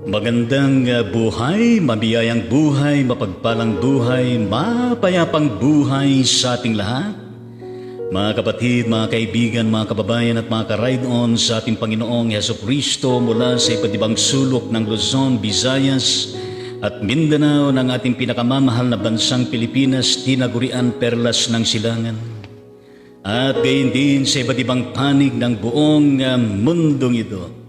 Magandang buhay, mabiyayang buhay, mapagpalang buhay, mapayapang buhay sa ating lahat. Mga kapatid, mga kaibigan, mga kababayan at mga ka-ride on sa ating Panginoong Jesucristo mula sa iba't ibang sulok ng Luzon, Visayas at Mindanao ng ating pinakamamahal na bansang Pilipinas, tinagurian perlas ng silangan. At gayon din sa iba't ibang panig ng buong mundong ito.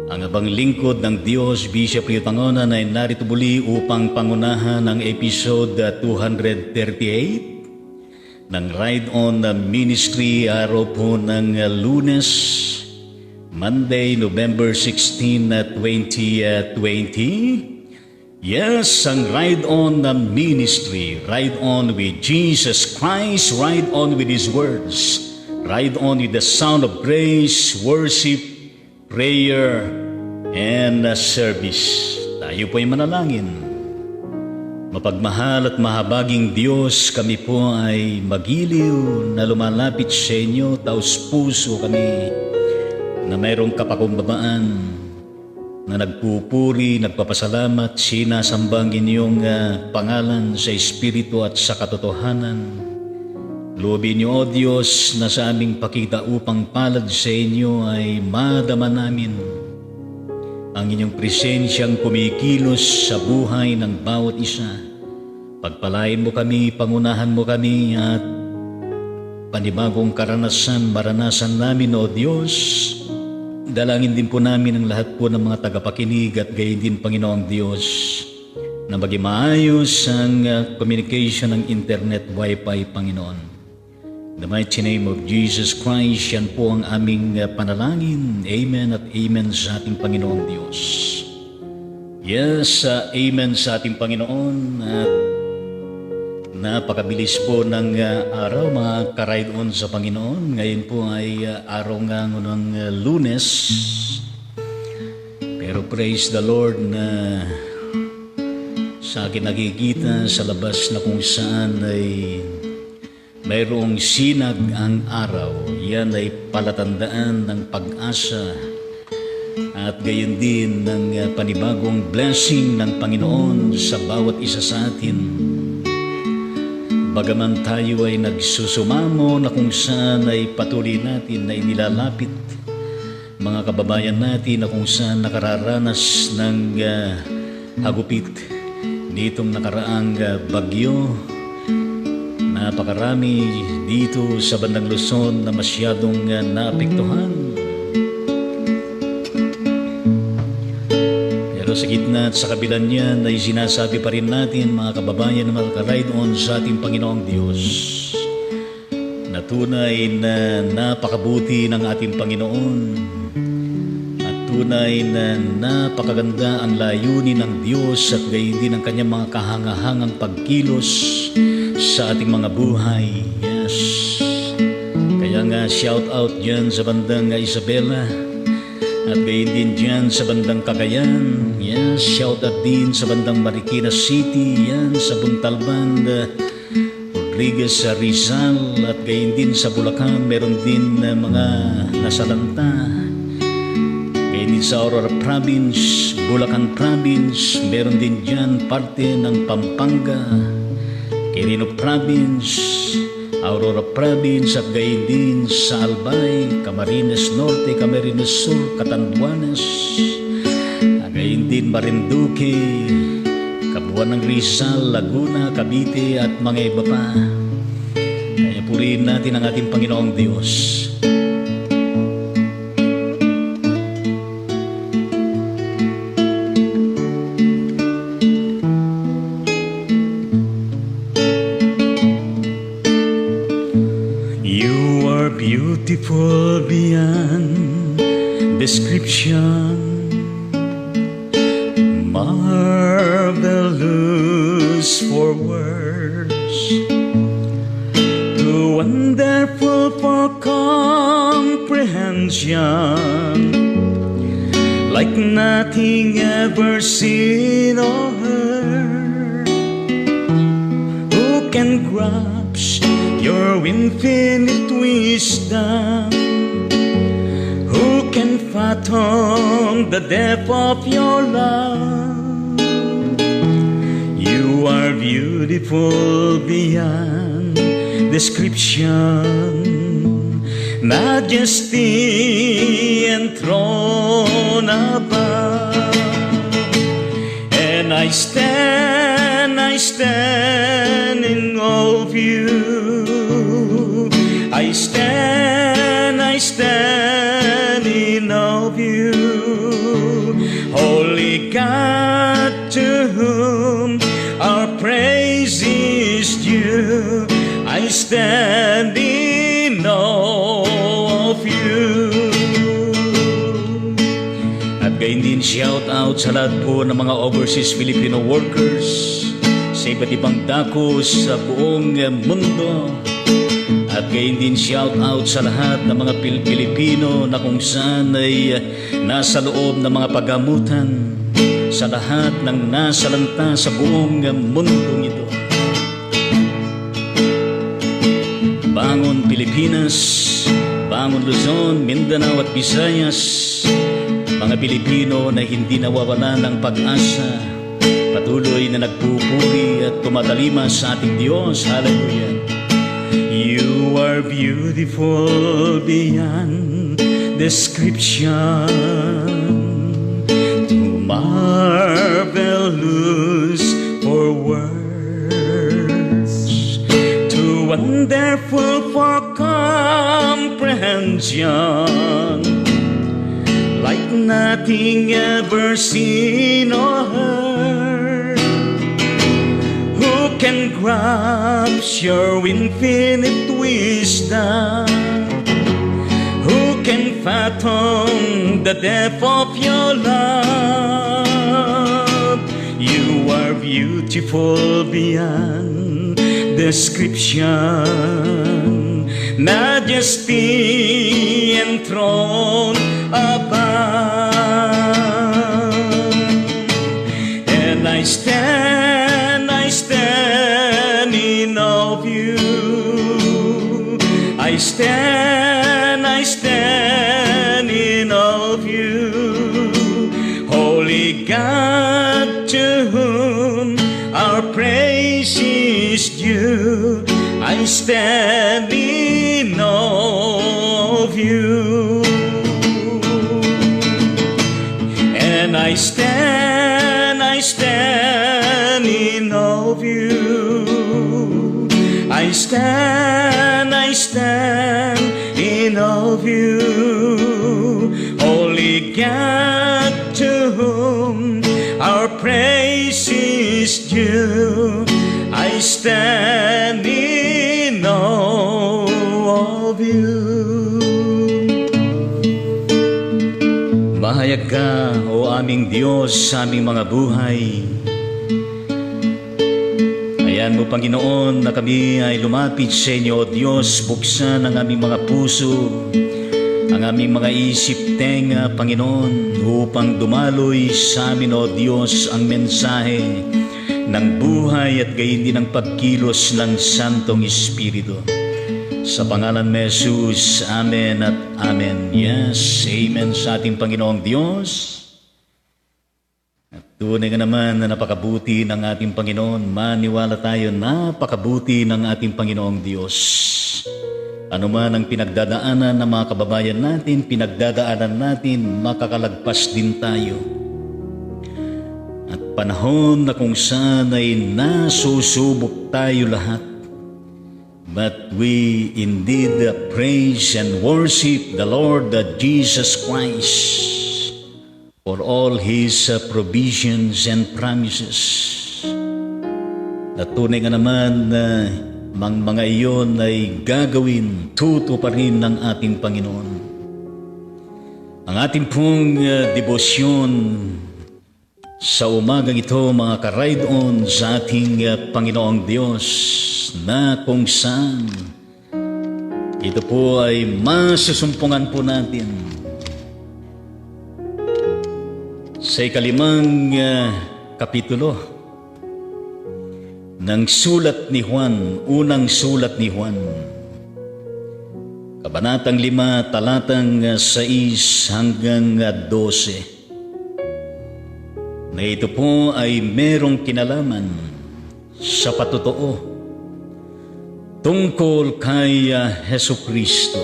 Ang abang lingkod ng Diyos, Bishop Rio Pangonan ay narito muli upang pangunahan ng episode 238 ng Ride On Ministry, araw po ng Lunes, Monday, November 16, 2020. Yes, ang Ride On Ministry, Ride On with Jesus Christ, Ride On with His words, Ride On with the sound of praise, worship, prayer, and service. Tayo po ay manalangin. Mapagmahal at mahabaging Diyos, kami po ay magiliw na lumalapit sa inyo, taos puso kami na mayroong kapakumbabaan, na nagpupuri, nagpapasalamat, sinasambang inyong pangalan sa Espiritu at sa katotohanan. Loobin niyo, O Diyos, na sa aming pakita upang palad sa inyo ay madama namin ang inyong presensyang kumikilos sa buhay ng bawat isa. Pagpalain mo kami, pangunahan mo kami at panibagong maranasan namin, O Diyos. Dalangin din po namin ang lahat po ng mga tagapakinig at gayon din, Panginoong Diyos, na maging maayos ang communication ng internet, wifi, Panginoon. In the mighty name of Jesus Christ, yan po ang aming panalangin. Amen at amen sa ating Panginoong Diyos. Yes, amen sa ating Panginoon. At napakabilis po ng araw, mga ka-ride on sa Panginoon. Ngayon po ay araw nga ng Lunes. Pero praise the Lord na sa akin nakikita sa labas na kung saan ay mayroong sinag ang araw. Yan ay palatandaan ng pag-asa at gayon din ng panibagong blessing ng Panginoon sa bawat isa sa atin. Bagaman tayo ay nagsusumamo na kung saan ay patuloy natin na inilalapit mga kababayan natin na kung saan nakararanas ng hagupit nitong nakaraang bagyo. Napakarami dito sa bandang Luzon na masyadong naapektuhan. Pero sa gitna at sa kabila niyan ay sinasabi pa rin natin, mga kababayan na mag-ride on sa ating Panginoong Diyos, na tunay na napakabuti ng ating Panginoon at tunay na napakaganda ang layunin ng Diyos at gayon din ang kanyang mga kahangahangang pagkilos sa ating mga buhay. Yes. Kaya nga shout out dyan sa bandang Isabela at gayon din dyan sa bandang Cagayan. Yes, shout out din sa bandang Marikina City. Yan, sa Buntalban, Rodriguez, Rizal at gayon din sa Bulacan. Meron din mga nasalanta. Gayon din sa Aurora Province, Bulacan Province. Meron din dyan parte ng Pampanga, Quirino Province, Aurora Province at gayon din sa Albay, Camarines Norte, Camarines Sur, Catanduanes, gayon din Marinduque, Cabuan ng Rizal, Laguna, Cavite at mga iba pa. Kaya purihin natin ang ating Panginoong Diyos. Beautiful beyond description, marvelous for words, too wonderful for comprehension, like nothing ever seen or heard. Who can grasp your infinite wisdom? Who can fathom the depth of your love. You are beautiful beyond description, majesty enthroned above. And I stand in awe of you. I stand in awe of you. Holy God, to whom our praise is due, I stand in awe of you. At gayon din shout out sa lahat po ng mga overseas Filipino workers sa iba't ibang dako sa buong mundo. At gayon din shout out sa lahat ng mga Pilipino na kung saan ay nasa loob ng mga paggamutan, sa lahat ng nasalanta sa buong mundong ito. Bangon Pilipinas, bangon Luzon, Mindanao at Visayas, mga Pilipino na hindi nawawala ng pag-asa, patuloy na nagpupuri at tumatalima sa ating Diyos. Hallelujah. You are beautiful beyond description, too marvelous for words, too wonderful for comprehension, like nothing ever seen or heard. Who can grasp your infinite wisdom? Who can fathom the depth of your love? You are beautiful beyond description, majesty enthroned above. And I stand in awe of you. I stand in awe of you. Holy God, to whom our praise is due, I stand in awe of you. And I stand in awe of you. I stand in awe of you. Holy God, to whom our praise is due, I stand in awe of you. Mahayag ka, O aming Diyos, sa aming mga buhay. Ayan mo, Panginoon, na kami ay lumapit sa inyo, O Diyos. Buksan ang aming mga puso, ang aming mga isip, tenga, Panginoon, upang dumaloy sa amin, O Diyos, ang mensahe ng buhay at gayon din ang pagkilos ng Santong Espiritu. Sa pangalan ni Jesus, Amen at Amen. Yes, Amen sa ating Panginoong Diyos. At tunay nga naman na napakabuti ng ating Panginoon. Maniwala tayo, napakabuti ng ating Panginoong Diyos. Ano man ang pinagdadaanan ng mga kababayan natin, pinagdadaanan natin, makakalagpas din tayo. At panahon na kung saan ay nasusubok tayo lahat. But we indeed praise and worship the Lord Jesus Christ for all His provisions and promises. At tunay nga naman na mga iyon ay gagawin, tuto pa rin ng ating Panginoon. Ang ating pong debosyon sa umagang ito, mga ka-ride-on sa ating Panginoong Diyos, na kung saan ito po ay masusumpungan po natin sa ikalimang kapitulo ng sulat ni Juan, unang sulat ni Juan. Kabanatang 5, talatang 6 hanggang 12. Na ito po ay merong kinalaman sa patotoo tungkol kay Hesukristo.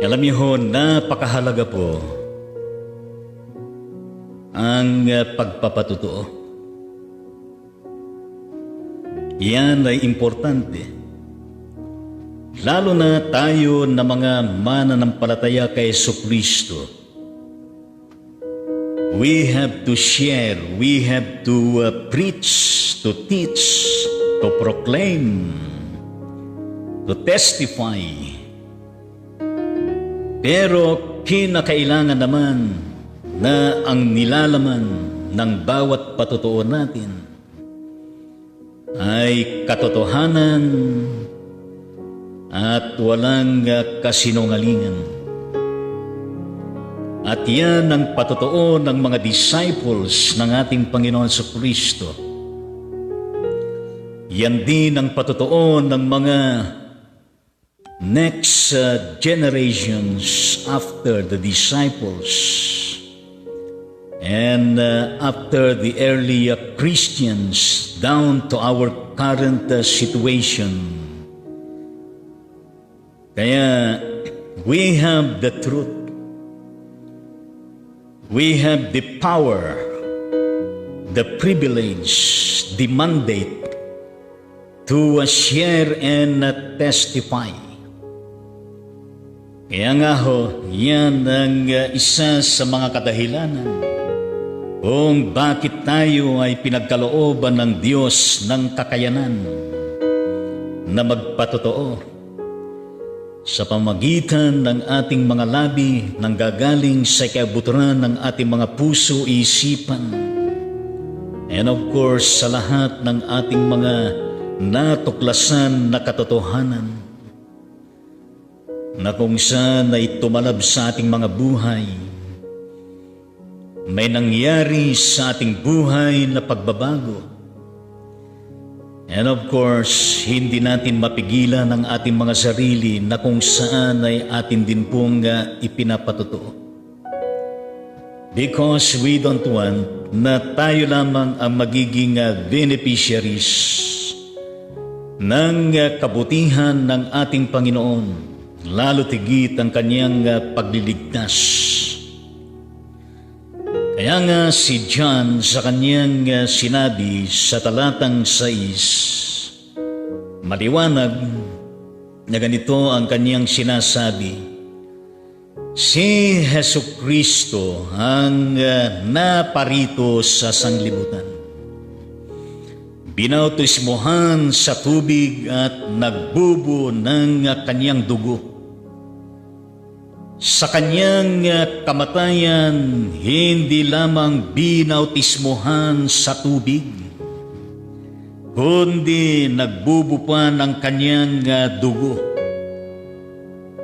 Alam niyo ho, napakahalaga po ang pagpapatotoo. Yan ay importante. Lalo na tayo na mga mananampalataya kay Hesukristo. We have to share, we have to preach, to teach, to proclaim, to testify. Pero kinakailangan naman na ang nilalaman ng bawat patotoo natin ay katotohanan at walang kasinungalingan. At yan ang patotoo ng mga disciples ng ating Panginoon sa Kristo. Yan din ang patotoo ng mga next generations after the disciples and after the early Christians down to our current situation. Kaya we have the truth. We have the power, the privilege, the mandate to share and testify. Kaya nga ho, yan ang isa sa mga kadahilanan kung bakit tayo ay pinagkalooban ng Diyos ng kakayanan na magpatotoo sa pamagitan ng ating mga labi nang gagaling sa kabuturan ng ating mga puso, isipan, and of course sa lahat ng ating mga natuklasan na katotohanan na kung saan ay tumalab sa ating mga buhay, may nangyari sa ating buhay na pagbabago. And of course, hindi natin mapigilan ang ating mga sarili na kung saan ay atin din pong ipinapatotoo. Because we don't want na tayo lamang ang magiging beneficiaries ng kabutihan ng ating Panginoon, lalo tigit ang kanyang pagliligtas. Kaya nga si John sa kanyang sinabi sa talatang 6, maliwanag na ganito ang kanyang sinasabi. Si Hesukristo ang naparito sa sanglibutan. Binautismohan sa tubig at nagbubo ng kanyang dugo. Sa kanyang kamatayan, hindi lamang binautismohan sa tubig, kundi nagbubupan ang kanyang dugo.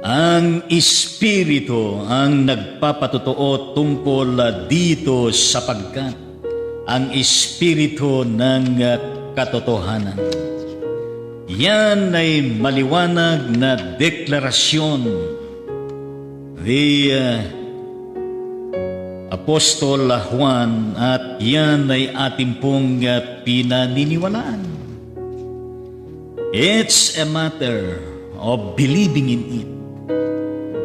Ang Espiritu ang nagpapatotoo tungkol dito sapagkat ang Espiritu ng katotohanan. Yan ay maliwanag na deklarasyon the Apostol Juan at yan ay ating pong pinaniniwalaan. It's a matter of believing in it.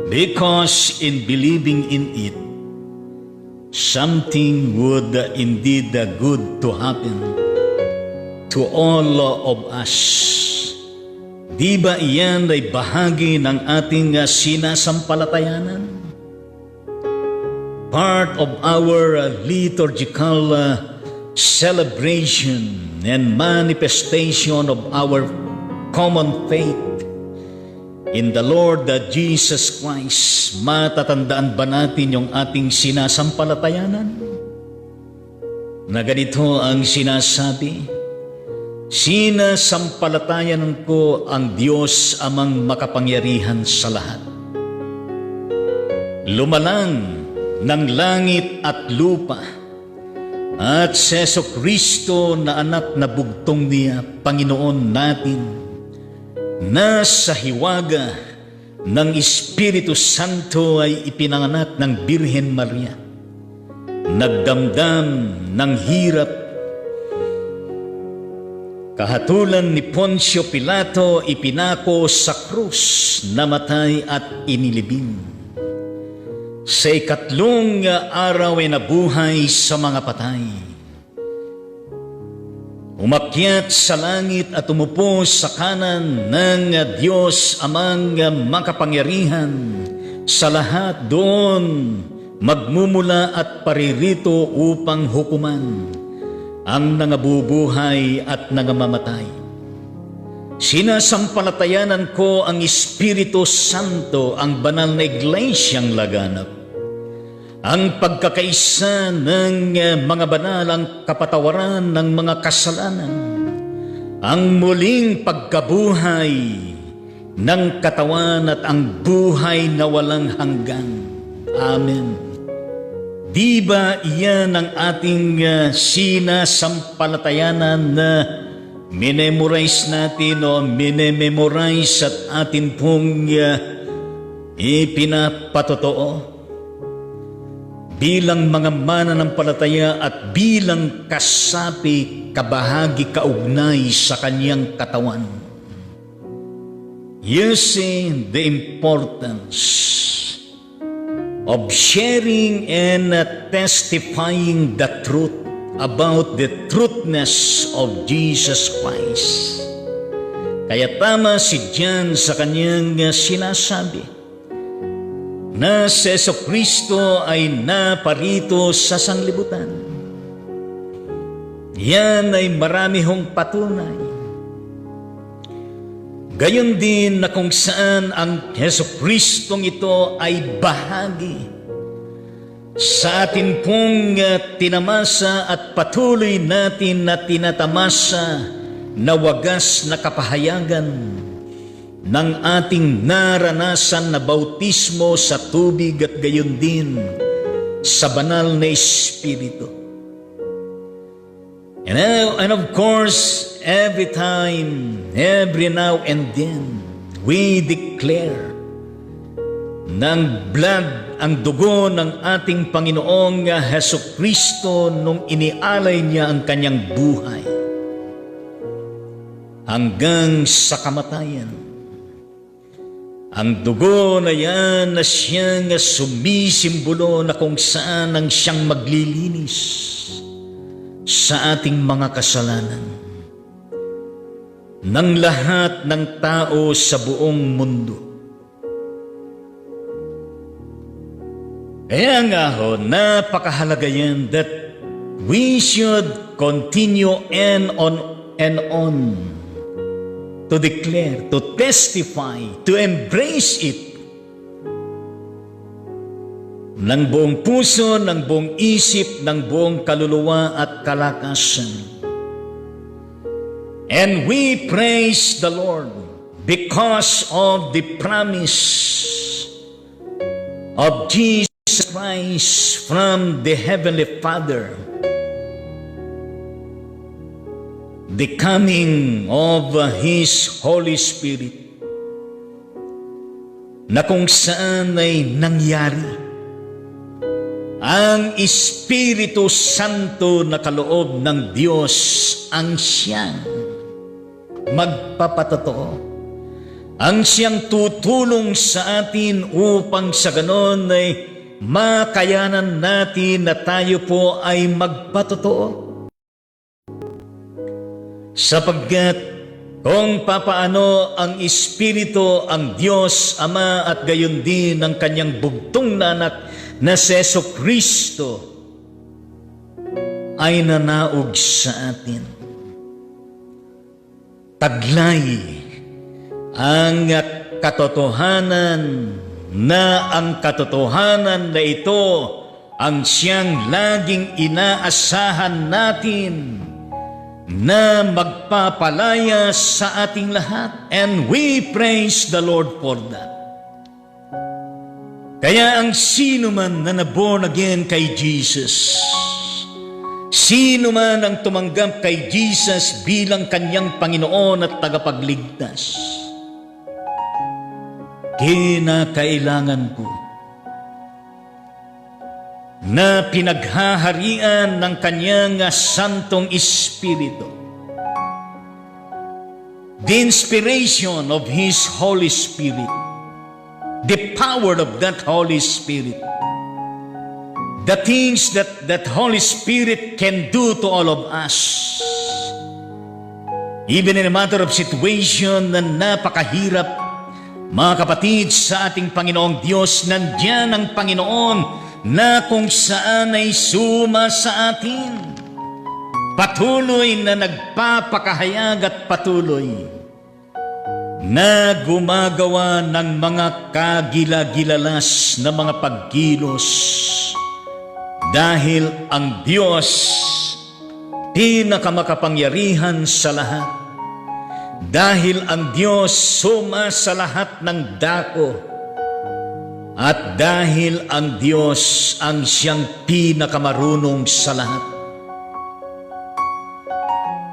Because in believing in it, something would indeed good to happen to all of us. Di ba iyan ay bahagi ng ating sinasampalatayanan? Part of our liturgical celebration and manifestation of our common faith in the Lord Jesus Christ. Matatandaan ba natin yung ating sinasampalatayanan? Na ganito ang sinasabi, sinasampalatayanan ko ang Diyos amang makapangyarihan sa lahat. Lumalang ng langit at lupa at si Hesukristo na anak na bugtong niya, Panginoon natin, na sa hiwaga ng Espiritu Santo ay ipinanganak ng Birhen Maria. Nagdamdam ng hirap. Kahatulan ni Poncio Pilato, ipinako sa krus, namatay at inilibing. Sa ikatlong araw ay nabuhay sa mga patay. Umakyat sa langit at umupo sa kanan ng Diyos Amang makapangyarihan. Sa lahat doon magmumula at paririto upang hukuman ang nangabubuhay at nangamamatay. Sinasampalatayanan ko ang Espiritu Santo, ang banal na iglesyang laganap, ang pagkakaisa ng mga banal, ang kapatawaran ng mga kasalanan, ang muling pagkabuhay ng katawan at ang buhay na walang hanggan. Amen. Di ba iyan ang ating sinasampalatayanan na minemorize natin o minememorize at atin pong ipinapatotoo? Bilang mga mananampalataya at bilang kasapi, kabahagi, kaugnay sa kanyang katawan. You see the importance of sharing and testifying the truth about the truthness of Jesus Christ. Kaya tama si John sa kanyang sinasabi na si Jesucristo ay naparito sa sanlibutan. Yan ay marami hong patunay. Gayon din na kung saan ang Jesucristong ito ay bahagi sa atin pong tinamasa at patuloy natin na tinatamasa na wagas na kapahayagan ng ating naranasan na bautismo sa tubig at gayon din sa banal na Espiritu. And of course, every time, every now and then, we declare ng blood, ang dugo ng ating Panginoong Jesucristo nung inialay niya ang kanyang buhay hanggang sa kamatayan. Ang dugo na yan na siyang sumisimbolo na kung saan ang siyang maglilinis sa ating mga kasalanan ng lahat ng tao sa buong mundo. Kaya nga ho, napakahalaga yan that we should continue and on to declare, to testify, to embrace it ng buong puso, ng buong isip, ng buong kaluluwa at kalakasan. And we praise the Lord because of the promise of Jesus Christ from the Heavenly Father, the coming of His Holy Spirit, na kung saan ay nangyari ang Espiritu Santo na kaloob ng Diyos ang siyang magpapatotoo, ang siyang tutulong sa atin upang sa ganon ay makayanan natin na tayo po ay magpatotoo. Sapagkat kung papaano ang Espiritu, ang Diyos Ama at gayon din ang kanyang bugtong na anak na si Jesucristo ay nanaog sa atin. Taglay ang katotohanan na ang katotohanan na ito ang siyang laging inaasahan natin na magpapalaya sa ating lahat. And we praise the Lord for that. Kaya ang sino man na naborn again kay Jesus, sino man ang tumanggap kay Jesus bilang kanyang Panginoon at tagapagligtas, kinakailangan ko na pinaghaharian ng Kanyang Santong Espiritu. The inspiration of His Holy Spirit, the power of that Holy Spirit, the things that Holy Spirit can do to all of us, even in a matter of situation na napakahirap, mga kapatid, sa ating Panginoong Diyos, nandiyan ang Panginoon na kung saan ay suma sa atin. Patuloy na nagpapakahayag at patuloy na gumagawa ng mga kagila-gilalas na mga pagkilos. Dahil ang Diyos, pinakamakapangyarihan sa lahat. Dahil ang Diyos suma sa lahat ng dako. At dahil ang Diyos ang siyang pinakamarunong sa lahat.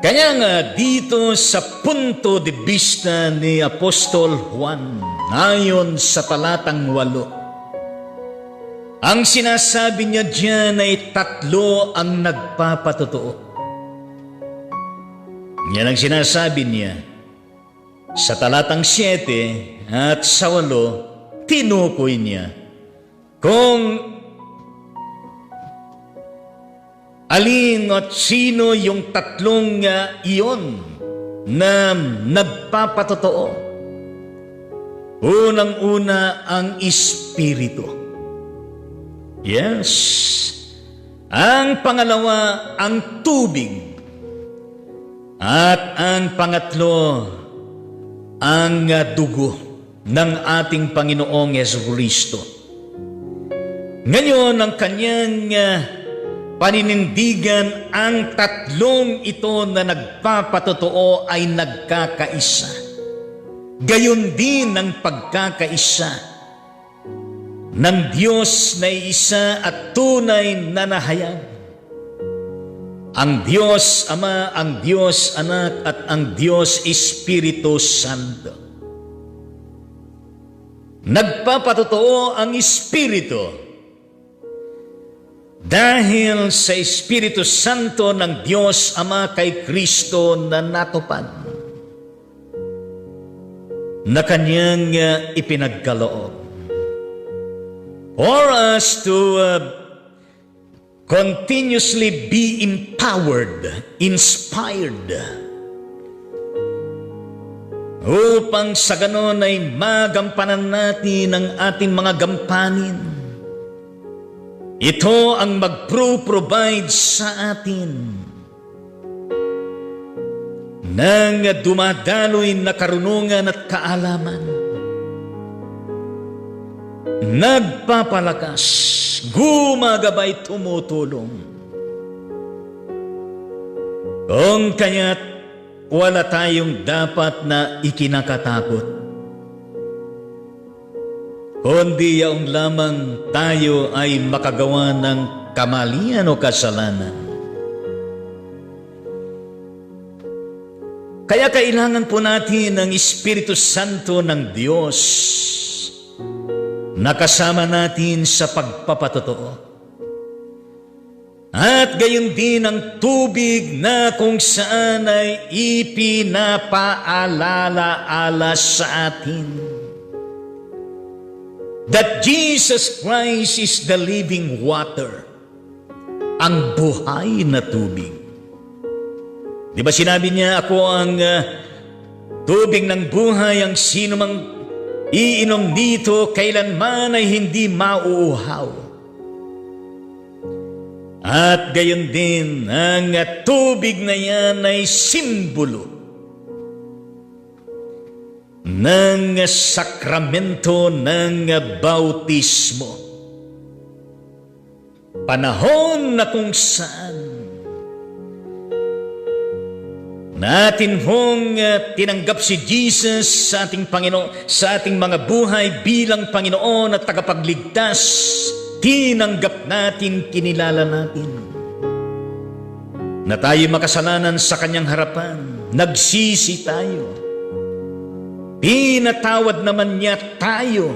Kaya nga dito sa punto de vista ni Apostol Juan, ayon sa talatang 8, ang sinasabi niya diyan ay tatlo ang nagpapatotoo. Yan ang sinasabi niya. Sa talatang 7 at sa 8, tinukoy niya kung alin at sino yung tatlong iyon na nagpapatotoo. Unang-una ang Espiritu. Yes. Ang pangalawa, ang tubig. At ang pangatlo, ang dugo ng ating Panginoong Jesucristo. Ngayon, ang kanyang paninindigan, ang tatlong ito na nagpapatotoo ay nagkakaisa. Gayon din ang pagkakaisa ng Diyos na isa at tunay na nahayag. Ang Diyos Ama, ang Diyos Anak, at ang Diyos Espiritu Santo. Nagpapatotoo ang Espiritu dahil sa Espiritu Santo ng Diyos Ama kay Kristo na natupad, na Kanyang ipinagkaloob for us to continuously be empowered, inspired, upang sa ganon ay magampanan natin ang ating mga gampanin. Ito ang mag-provide sa atin ng dumadaloy na karunungan at kaalaman, nagpapalakas, gumagabay, tumutulong. Kung kaya't wala tayong dapat na ikinakatakot, kundi yaong lamang tayo ay makagawa ng kamalian o kasalanan. Kaya kailangan po natin ang Espiritu Santo ng Diyos na kasama natin sa pagpapatotoo. At gayon din ang tubig na kung saan ay ipinapaalala-ala sa atin that Jesus Christ is the living water, ang buhay na tubig. Di ba sinabi niya, ako ang tubig ng buhay, ang sino mang iinom dito kailanman ay hindi mauuhaw. At gayon din, ang tubig na yan ay simbolo ng sakramento ng bautismo. Panahon na kung saan natin hong tinanggap si Jesus sa ating Panginoon, sa ating mga buhay bilang Panginoon at tagapagligtas. Tinanggap natin, kinilala natin na tayo makasalanan sa Kanyang harapan. Nagsisi tayo. pinatawad naman niya tayo.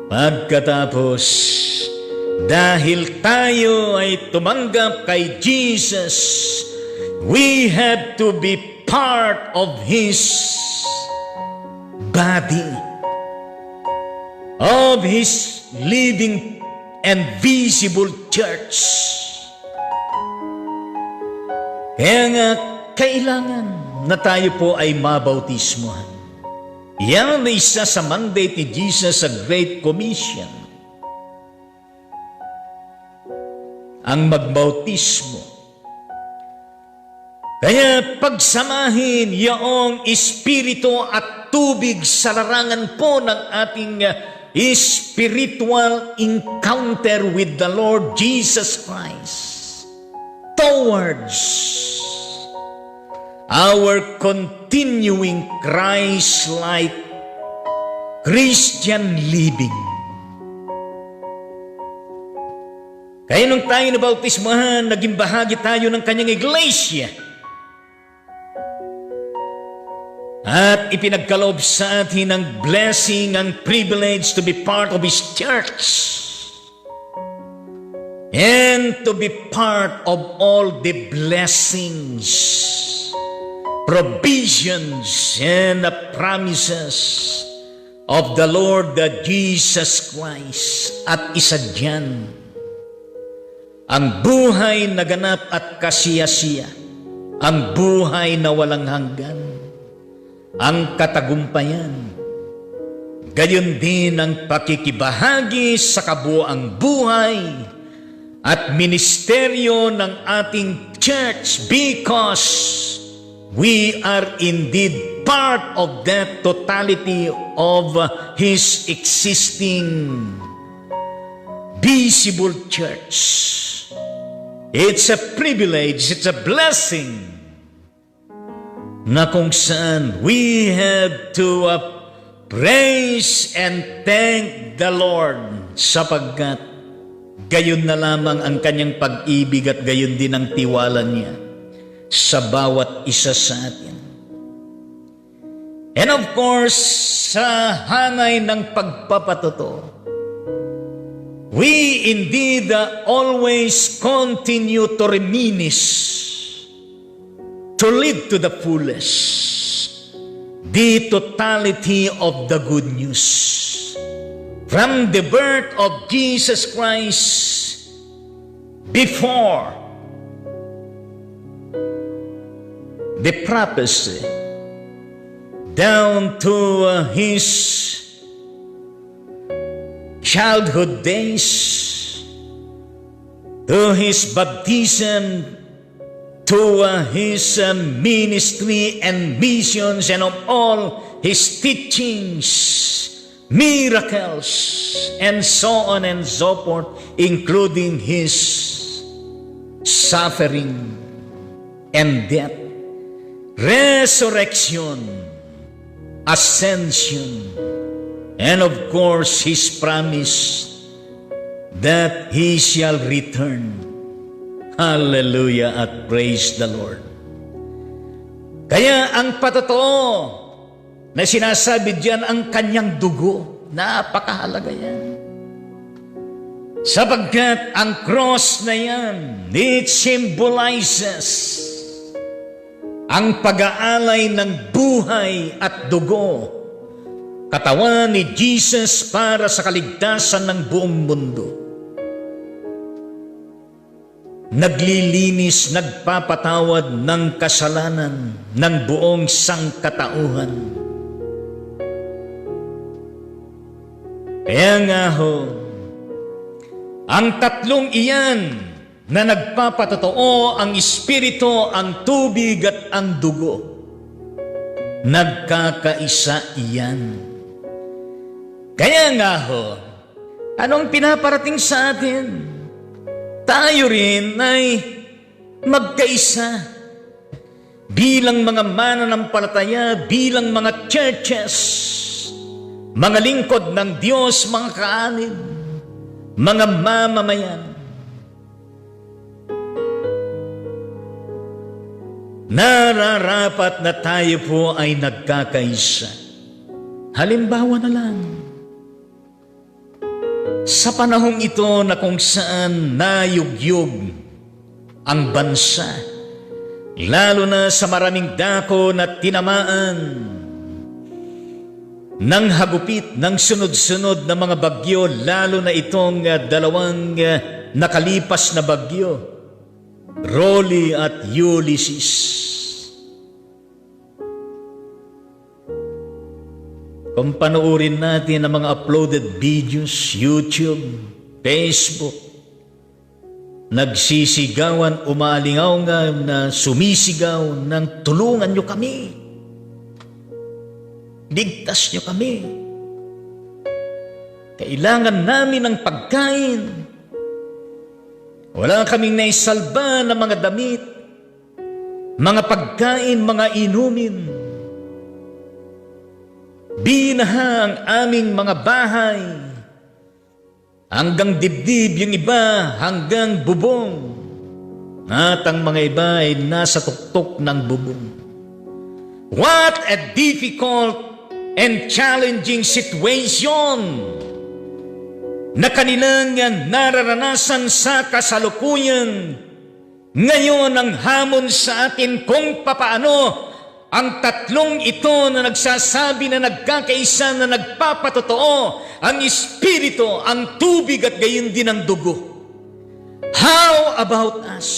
Pagkatapos, dahil tayo ay tumanggap kay Jesus, we have to be part of His body, of His living and visible church. Kaya nga, kailangan na tayo po ay mabautismohan. Yan ay isa sa mandate ni Jesus sa Great Commission. Ang magbautismo. Kaya pagsamahin yaong espiritu at tubig sa larangan po ng ating spiritual encounter with the Lord Jesus Christ towards our continuing Christ-like Christian living. Kaya nung tayo nabautismahan, naging bahagi tayo ng kanyang iglesia. At ipinagkaloob sa atin ang blessing, ang privilege to be part of His church. And to be part of all the blessings, provisions, and the promises of the Lord Jesus Christ. At isa diyan, ang buhay na ganap at kasiyasiya, ang buhay na walang hanggan, ang katagumpayan, gayon din ang pakikibahagi sa kabuoang buhay at ministeryo ng ating church, because we are indeed part of that totality of His existing visible church. It's a privilege, it's a blessing na kung saan we have to praise and thank the Lord, sapagkat gayon na lamang ang kanyang pag-ibig at gayon din ang tiwala niya sa bawat isa sa atin. And of course, sa hanay ng pagpapatotoo, we indeed always continue to reminisce, to live to the fullest the totality of the good news. From the birth of Jesus Christ, before the prophecy, down to His childhood days, to His baptism, to His ministry and missions, and of all His teachings, miracles, and so on and so forth, including His suffering and death, resurrection, ascension, and of course His promise that He shall return. Hallelujah at praise the Lord. Kaya ang patotoo na sinasabi diyan, ang kanyang dugo, napakahalaga yan. Sapagkat ang cross na yan, it symbolizes ang pag-aalay ng buhay at dugo, katawan ni Jesus para sa kaligtasan ng buong mundo. Naglilinis, nagpapatawad ng kasalanan ng buong sangkatauhan. Kaya nga ho, ang tatlong iyan na nagpapatotoo, ang Espiritu, ang tubig at ang dugo, nagkakaisa iyan. Kaya nga ho, anong pinaparating sa atin? Tayo rin ay magkaisa bilang mga mananampalataya, bilang mga churches, mga lingkod ng Diyos, mga kaanib, mga mamamayan. nararapat na tayo po ay nagkakaisa. Halimbawa na lang, sa panahong ito na kung saan nayugyug ang bansa, lalo na sa maraming dako na tinamaan ng hagupit ng sunod-sunod na mga bagyo, lalo na itong dalawang nakalipas na bagyo, Rolly at Ulysses. Kung panoorin natin ang mga uploaded videos, YouTube, Facebook, nagsisigawan, umalingaw nga na sumisigaw ng tulungan nyo kami. Ligtas nyo kami. Kailangan namin ng pagkain. Wala kaming naisalba ng mga damit, mga pagkain, mga inumin. Binaha ang aming mga bahay, hanggang dibdib, yung iba hanggang bubong, at ang mga iba ay nasa tuktok ng bubong. What a difficult and challenging situation na kanilang nararanasan sa kasalukuyan. Ngayon ang hamon sa atin kung papaano ang tatlong ito na nagsasabi na nagkakaisa, na nagpapatotoo, ang Espiritu, ang tubig at gayon din ang dugo. How about us,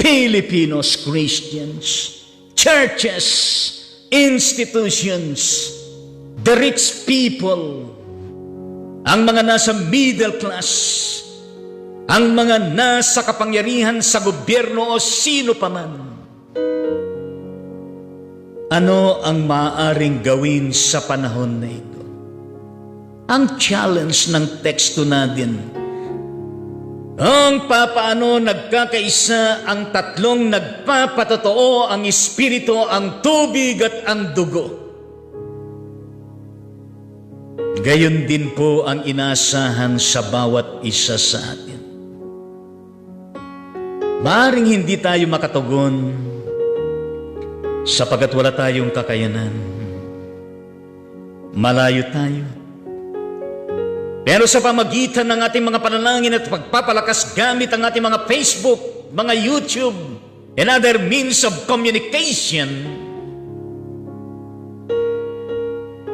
Filipinos, Christians, churches, institutions, the rich people, ang mga nasa middle class, ang mga nasa kapangyarihan sa gobyerno o sino paman? Ano ang maaaring gawin sa panahon na ito? Ang challenge ng teksto natin, ang papaano nagkakaisa ang tatlong nagpapatotoo, ang Espiritu, ang tubig at ang dugo. Gayon din po ang inaasahan sa bawat isa sa atin. Maaaring hindi tayo makatugon sapagat wala tayong kakayanan. Malayo tayo. Pero sa pamagitan ng ating mga panalangin at pagpapalakas gamit ang ating mga Facebook, mga YouTube, and other means of communication,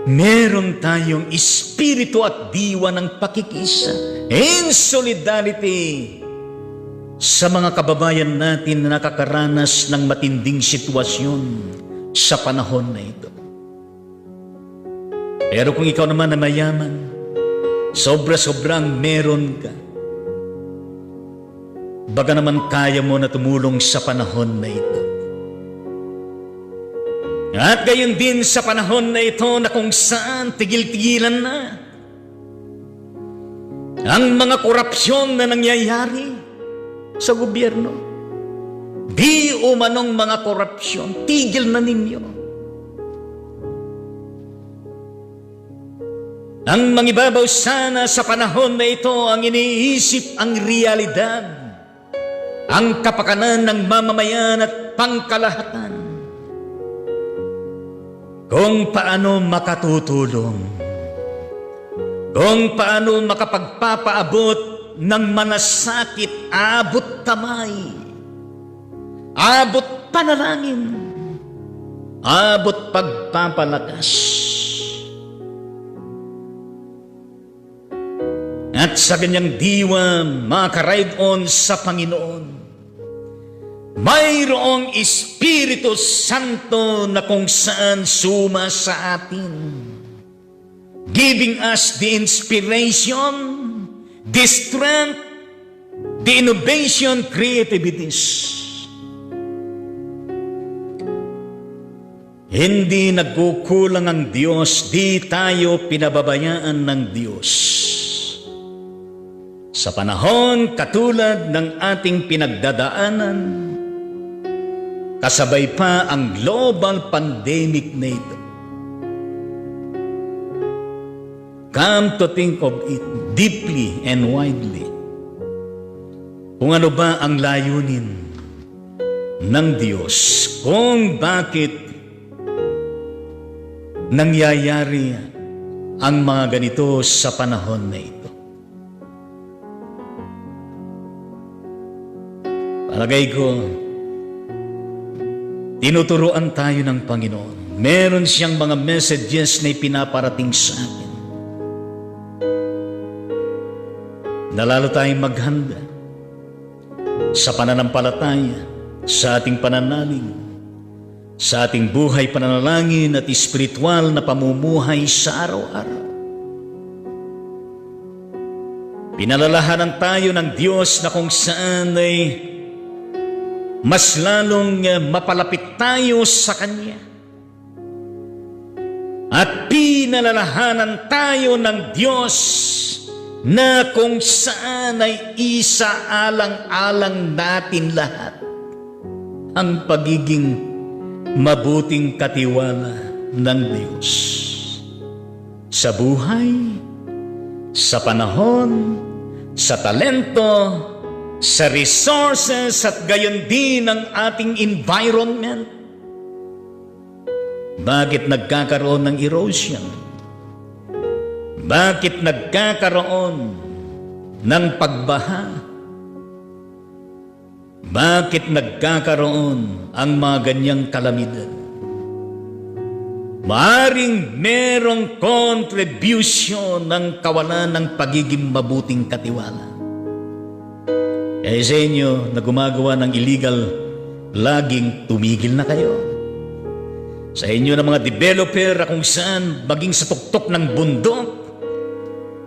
meron tayong espiritu at diwa ng pakikisa in solidarity sa mga kababayan natin na nakakaranas ng matinding sitwasyon sa panahon na ito. Pero kung ikaw naman na mayaman, sobra-sobrang meron ka, baga naman kaya mo na tumulong sa panahon na ito. At gayon din sa panahon na ito na kung saan tigil-tigilan na ang mga korupsyon na nangyayari sa gobyerno. Di umanong mga korupsyon, tigil na ninyo. Ang mangibabaw sana sa panahon na ito ang iniisip ang realidad, ang kapakanan ng mamamayan at pangkalahatan. Kung paano makatutulong, kung paano makapagpapaabot ng manasakit, abot kamay, abot panalangin, abot pagpapalakas. At sa kanyang diwa, maka-ride on sa Panginoon, mayroong Espiritu Santo na kung saan suma sa atin, giving us the inspiration, the strength, the innovation, creativities. Hindi nagkukulang ang Diyos, di tayo pinababayaan ng Diyos. Sa panahon katulad ng ating pinagdadaanan, kasabay pa ang global pandemic na ito. Come to think of it deeply and widely. Kung ano ba ang layunin ng Diyos kung bakit nangyayari ang mga ganito sa panahon na ito. Palagay ko, tinuturuan tayo ng Panginoon. Meron siyang mga messages na ipinaparating sa atin. Na lalo tayong maghanda sa pananampalataya, sa ating pananalig, sa ating buhay pananalangin at espiritual na pamumuhay sa araw-araw. Pinalalahanan tayo ng Diyos na kung saan ay mas lalong mapalapit tayo sa Kanya. At pinalalahanan tayo ng Diyos na kung saan ay isaalang-alang natin lahat ang pagiging mabuting katiwala ng Diyos sa buhay, sa panahon, sa talento, sa resources at gayon din ang ating environment. Bakit nagkakaroon ng erosion? Bakit nagkakaroon ng pagbaha? Bakit nagkakaroon ang mga ganyang kalamidad? Maaring merong contribution ng kawalan ng pagiging mabuting katiwala. Kaya sa inyo na gumagawa ng illegal logging, tumigil na kayo. Sa inyo na mga developer kung saan maging sa tuktok ng bundok,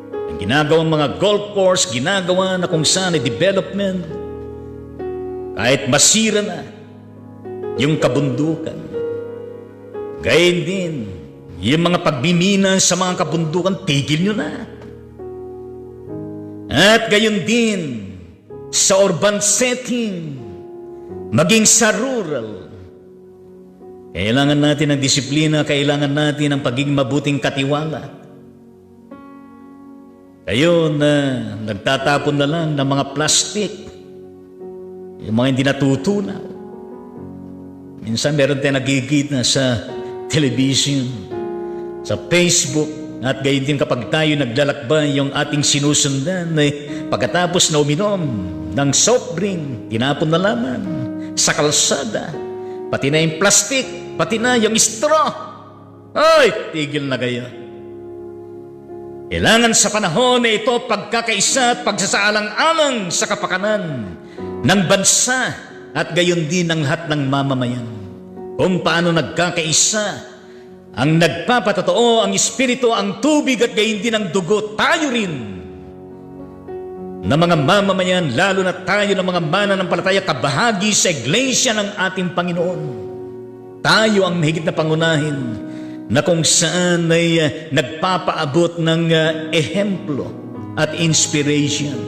ang ginagawang mga golf course, ginagawa na kung saan ay development, kahit masira na yung kabundukan. Gayon din, yung mga pagmimina sa mga kabundukan, tigil nyo na. At gayon din, sa urban setting, maging sa rural, kailangan natin ng disiplina, kailangan natin ng pagiging mabuting katiwala. Kayo na nagtatapon na lang ng mga plastic, yung mga hindi natutunaw. Minsan meron tayong nagigit na sa television, sa Facebook, at gayon din kapag tayo naglalakbay, yung ating sinusundan ay pagkatapos na uminom ng soft drink, tinapon na lamang sa kalsada. Pati na yung plastic, pati na yung straw. Ay, tigil na kayo. Kailangan sa panahon na ito pagkakaisa at pagsasaalang-alang sa kapakanan ng bansa at gayon din ng lahat ng mamamayan. Kung paano nagkakaisa ang nagpapatotoo, ang espiritu, ang tubig at gayon din ang dugo, tayo rin na mga mamamayan, lalo na tayo ng mga mananampalataya, kabahagi sa iglesia ng ating Panginoon. Tayo ang mahigit na pangunahin na kung saan ay nagpapaabot ng ehemplo at inspiration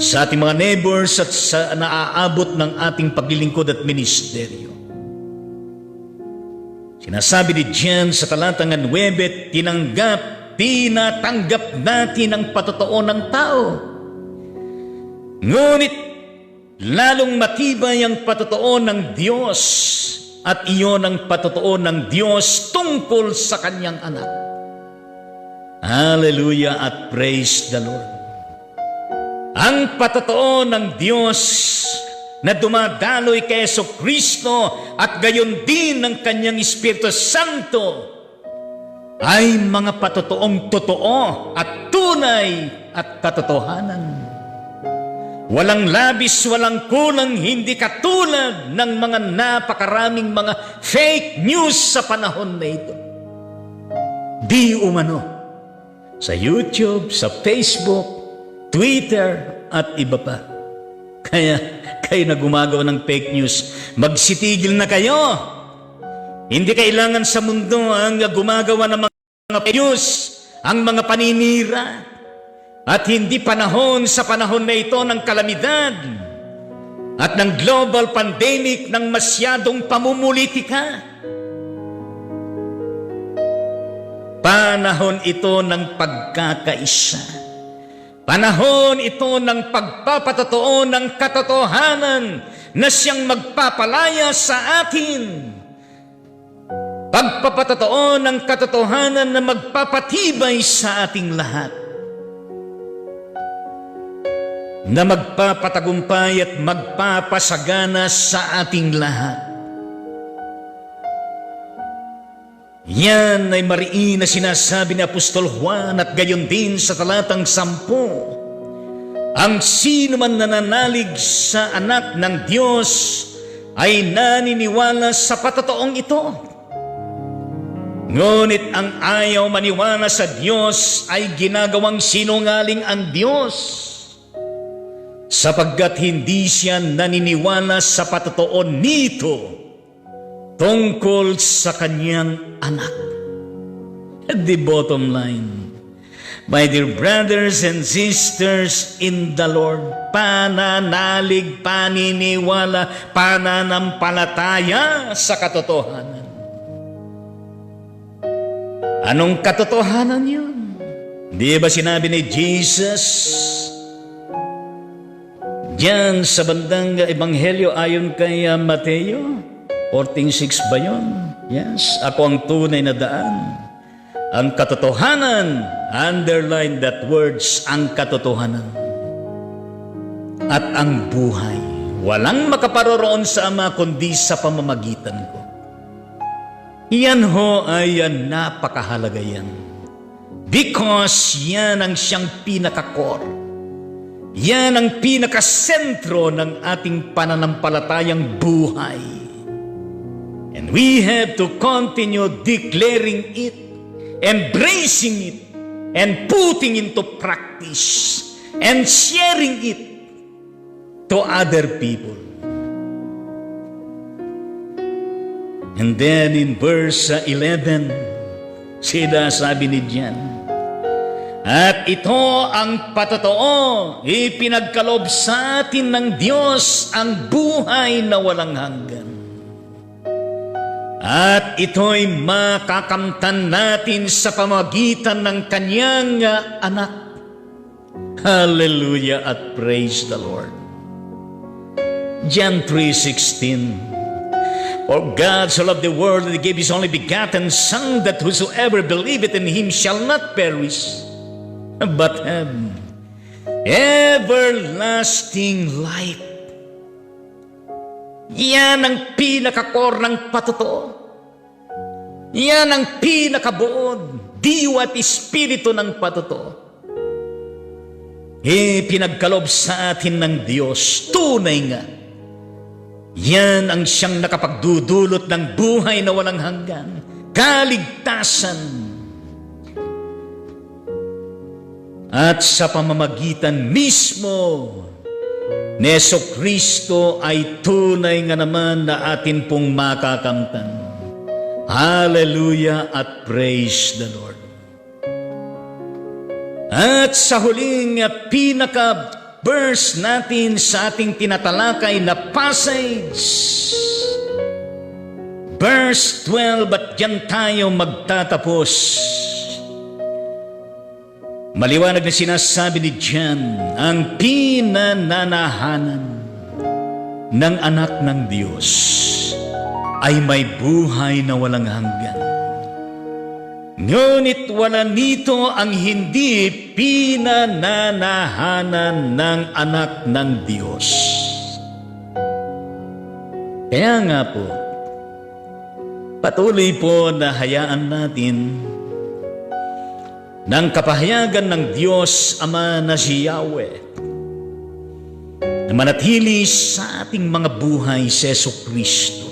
sa ating mga neighbors at sa naaabot ng ating paglilingkod at ministeryo. Sinasabi ni Jan sa talatang 9, tinatanggap natin ang patotoo ng tao. Ngunit lalong matibay ang patotoo ng Diyos at iyon ang patotoo ng Diyos tungkol sa Kanyang anak. Hallelujah at praise the Lord. Ang patotoo ng Diyos na dumadaloy kay Jesucristo at gayon din ng Kanyang Espiritu Santo ay mga patotoong totoo at tunay at katotohanan. Walang labis, walang kulang, hindi katulad ng mga napakaraming mga fake news sa panahon na ito. Di umano, sa YouTube, sa Facebook, Twitter, at iba pa. Kaya kayo na gumagawa ng fake news, magsitigil na kayo. Hindi kailangan sa mundo ang gumagawa ng mga fake news, ang mga paninira. At hindi panahon sa panahon na ito ng kalamidad at ng global pandemic ng masyadong pamumulitika. Panahon ito ng pagkakaisa. Panahon ito ng pagpapatotoo ng katotohanan na siyang magpapalaya sa atin. Pagpapatotoo ng katotohanan na magpapatibay sa ating lahat. Na magpapatagumpay at magpapasagana sa ating lahat. Yan ay mariin na sinasabi ni Apostol Juan at gayon din sa talatang 10. Ang sino man nananalig sa anak ng Diyos ay naniniwala sa patotoong ito. Ngunit ang ayaw maniwala sa Diyos ay ginagawang sinungaling ang Diyos, sapagkat hindi siya naniniwala sa patotoo nito tungkol sa kanyang anak. At the bottom line, my dear brothers and sisters in the Lord, pananalig, paniniwala, pananampalataya sa katotohanan. Anong katotohanan yun? Di ba sinabi ni Jesus diyan sa bandang Ebanghelyo ayon kay Mateo 14:6 ba yun? Yes, ako ang tunay na daan. Ang katotohanan, underline that words, ang katotohanan. At ang buhay, walang makaparoroon sa Ama kundi sa pamamagitan ko. Yan ho ay napakahalaga yan. Because yan ang siyang pinaka-core. Yan ang pinaka-sentro ng ating pananampalatayang buhay. And we have to continue declaring it, embracing it, and putting into practice, and sharing it to other people. And then in verse 11, sinasabi ni Diyan, at ito ang patotoo, ipinagkaloob sa atin ng Diyos ang buhay na walang hanggan. At ito'y makakamtan natin sa pamamagitan ng kanyang anak. Hallelujah at praise the Lord. John 3:16. For God so loved the world that He gave His only begotten Son, that whosoever believeth in Him shall not perish, but have everlasting life. Yan ang pinaka-core ng patotoo. Yan ang pinakabuod, diwa at espiritu ng patotoo. Pinagkaloob sa atin ng Diyos, tunay nga. Yan ang siyang nakapagdudulot ng buhay na walang hanggan, kaligtasan. At sa pamamagitan mismo ni Jesucristo ay tunay nga naman na atin pong makakamtan. Hallelujah at praise the Lord. At sa huling pinaka-verse natin sa ating tinatalakay na passage, verse 12, at diyan tayo magtatapos. Maliwanag na sinasabi ni John, ang pinananahanan ng anak ng Diyos ay may buhay na walang hanggan. Ngunit wala nito ang hindi pinananahanan ng anak ng Diyos. Kaya nga po, patuloy po na hayaan natin ng kapahayagan ng Diyos Ama na si Yahweh na manatili sa ating mga buhay si Jesucristo,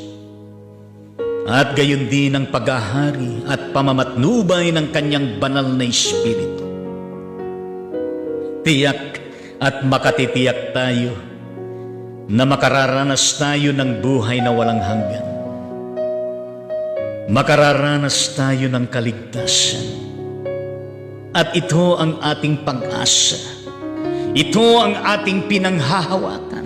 at gayon din ang paghahari at pamamatnubay ng kanyang banal na Espiritu. Tiyak at makatitiyak tayo na makararanas tayo ng buhay na walang hanggan. Makararanas tayo ng kaligtasan. At ito ang ating pag-asa. Ito ang ating pinanghahawakan.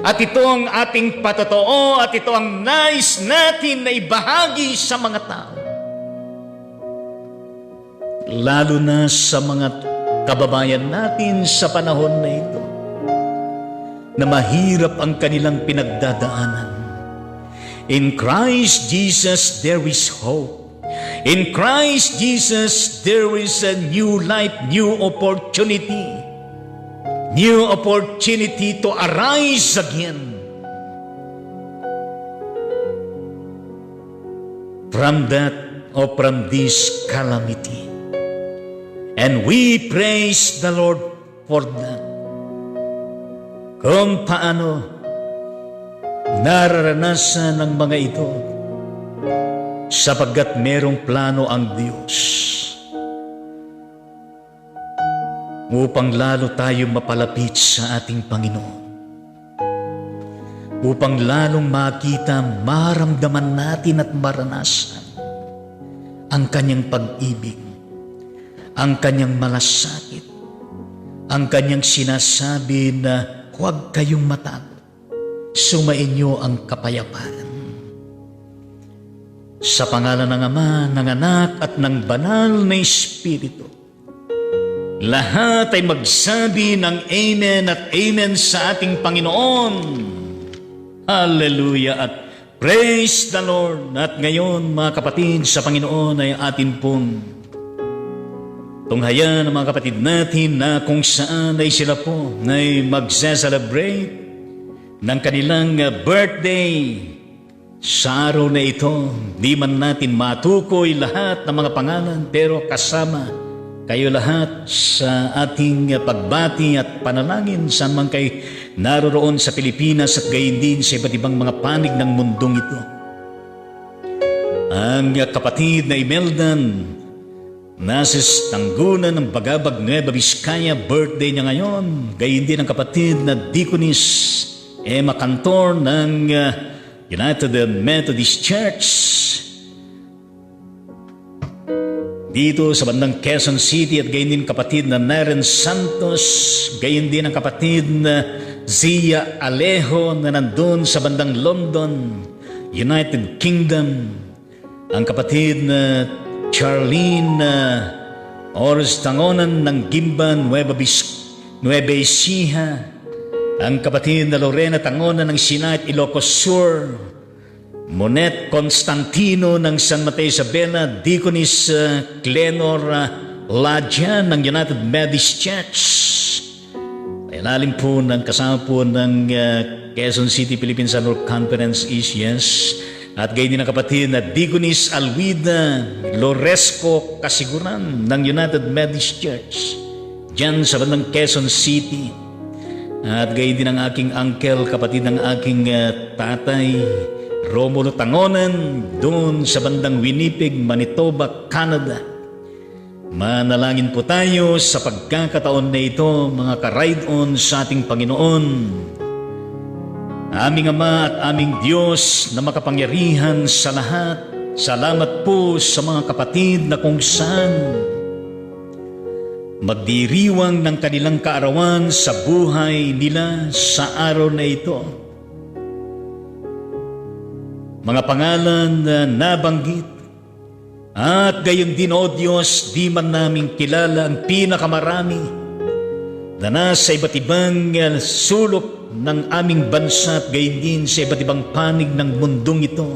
At ito ang ating patotoo, at ito ang nais natin na ibahagi sa mga tao. Lalo na sa mga kababayan natin sa panahon na ito. na mahirap ang kanilang pinagdadaanan. In Christ Jesus there is hope. In Christ Jesus there is a new life, new opportunity. New opportunity to arise again from that or from this calamity. And we praise the Lord for that. Kung paano nararanasan ng mga ito sapagkat merong plano ang Diyos upang lalo tayo mapalapit sa ating Panginoon, upang lalong makita, maramdaman natin at maranasan ang Kanyang pag-ibig, ang Kanyang malasakit, ang Kanyang sinasabi na huwag kayong matakot, sumainyo ang kapayapaan. Sa pangalan ng Ama, ng Anak at ng Banal na Espiritu, lahat ay magsabi ng Amen at Amen sa ating Panginoon. Hallelujah at praise the Lord. At ngayon, mga kapatid, sa Panginoon ay atin pong tunghayan ng mga kapatid natin na kung saan ay sila po ay magse-celebrate ng kanilang birthday. Sa araw na ito, di man natin matukoy lahat ng mga pangalan, pero kasama kayo lahat sa ating pagbati at panalangin saan man kayo naroroon sa Pilipinas at gayon din sa iba't ibang mga panig ng mundong ito. Ang kapatid na Imeldan nasa Tanggunan ng Bagabag, Nueva Vizcaya, birthday niya ngayon. Gayon din ang kapatid na Deaconess Emma Cantor ng United Methodist Church dito sa bandang Quezon City, at gayon din kapatid na Naren Santos, gayon din ang kapatid na Zia Alejo na nandun sa bandang London, United Kingdom, ang kapatid na Charlene Oros Tangonan ng Gimban, Nueva Ecija, ang kapatid na Lorena Tangonan ng Sinait, Ilocos Sur, Monet Constantino ng San Mateo Isabela, Deaconess Clenor Ladja ng United Methodist Church. Ilalim po ng kasama po ng Quezon City Philippine Synod Conference is yes. At gayon din ang kapatid na Deaconess Alwida Loresco Kasiguran ng United Methodist Church dyan sa bandang Quezon City. At gayon din ang aking uncle, kapatid ng aking tatay Romulo Tangonan doon sa bandang Winnipeg, Manitoba, Canada. Manalangin po tayo sa pagkakataon na ito, mga ka-ride-on sa ating Panginoon. Aming Ama at aming Diyos na makapangyarihan sa lahat, salamat po sa mga kapatid na kung saan magdiriwang ng kanilang kaarawan sa buhay nila sa araw na ito. Mga pangalan na nabanggit, at gayon din, O Diyos, di man namin kilala ang pinakamarami na nasa iba't ibang sulok ng aming bansa at gayon din sa iba't ibang panig ng mundong ito.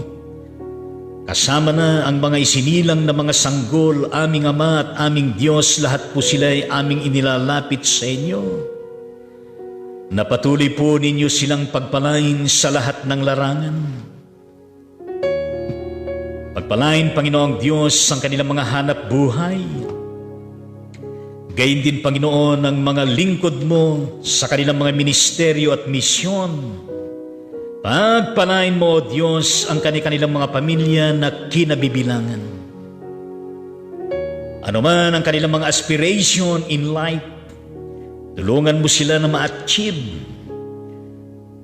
Kasama na ang mga isinilang na mga sanggol, aming Ama at aming Diyos, lahat po sila ay aming inilalapit sa inyo. Napatuloy po ninyo silang pagpalain sa lahat ng larangan. Pagpalain, Panginoong Diyos, ang kanilang mga hanap buhay. Gayon din, Panginoon, ang mga lingkod mo sa kanilang mga ministeryo at misyon. Pagpalain mo, O Diyos, ang kanilang mga pamilya na kinabibilangan. Ano man ang kanilang mga aspiration in life, tulungan mo sila na ma-achieve.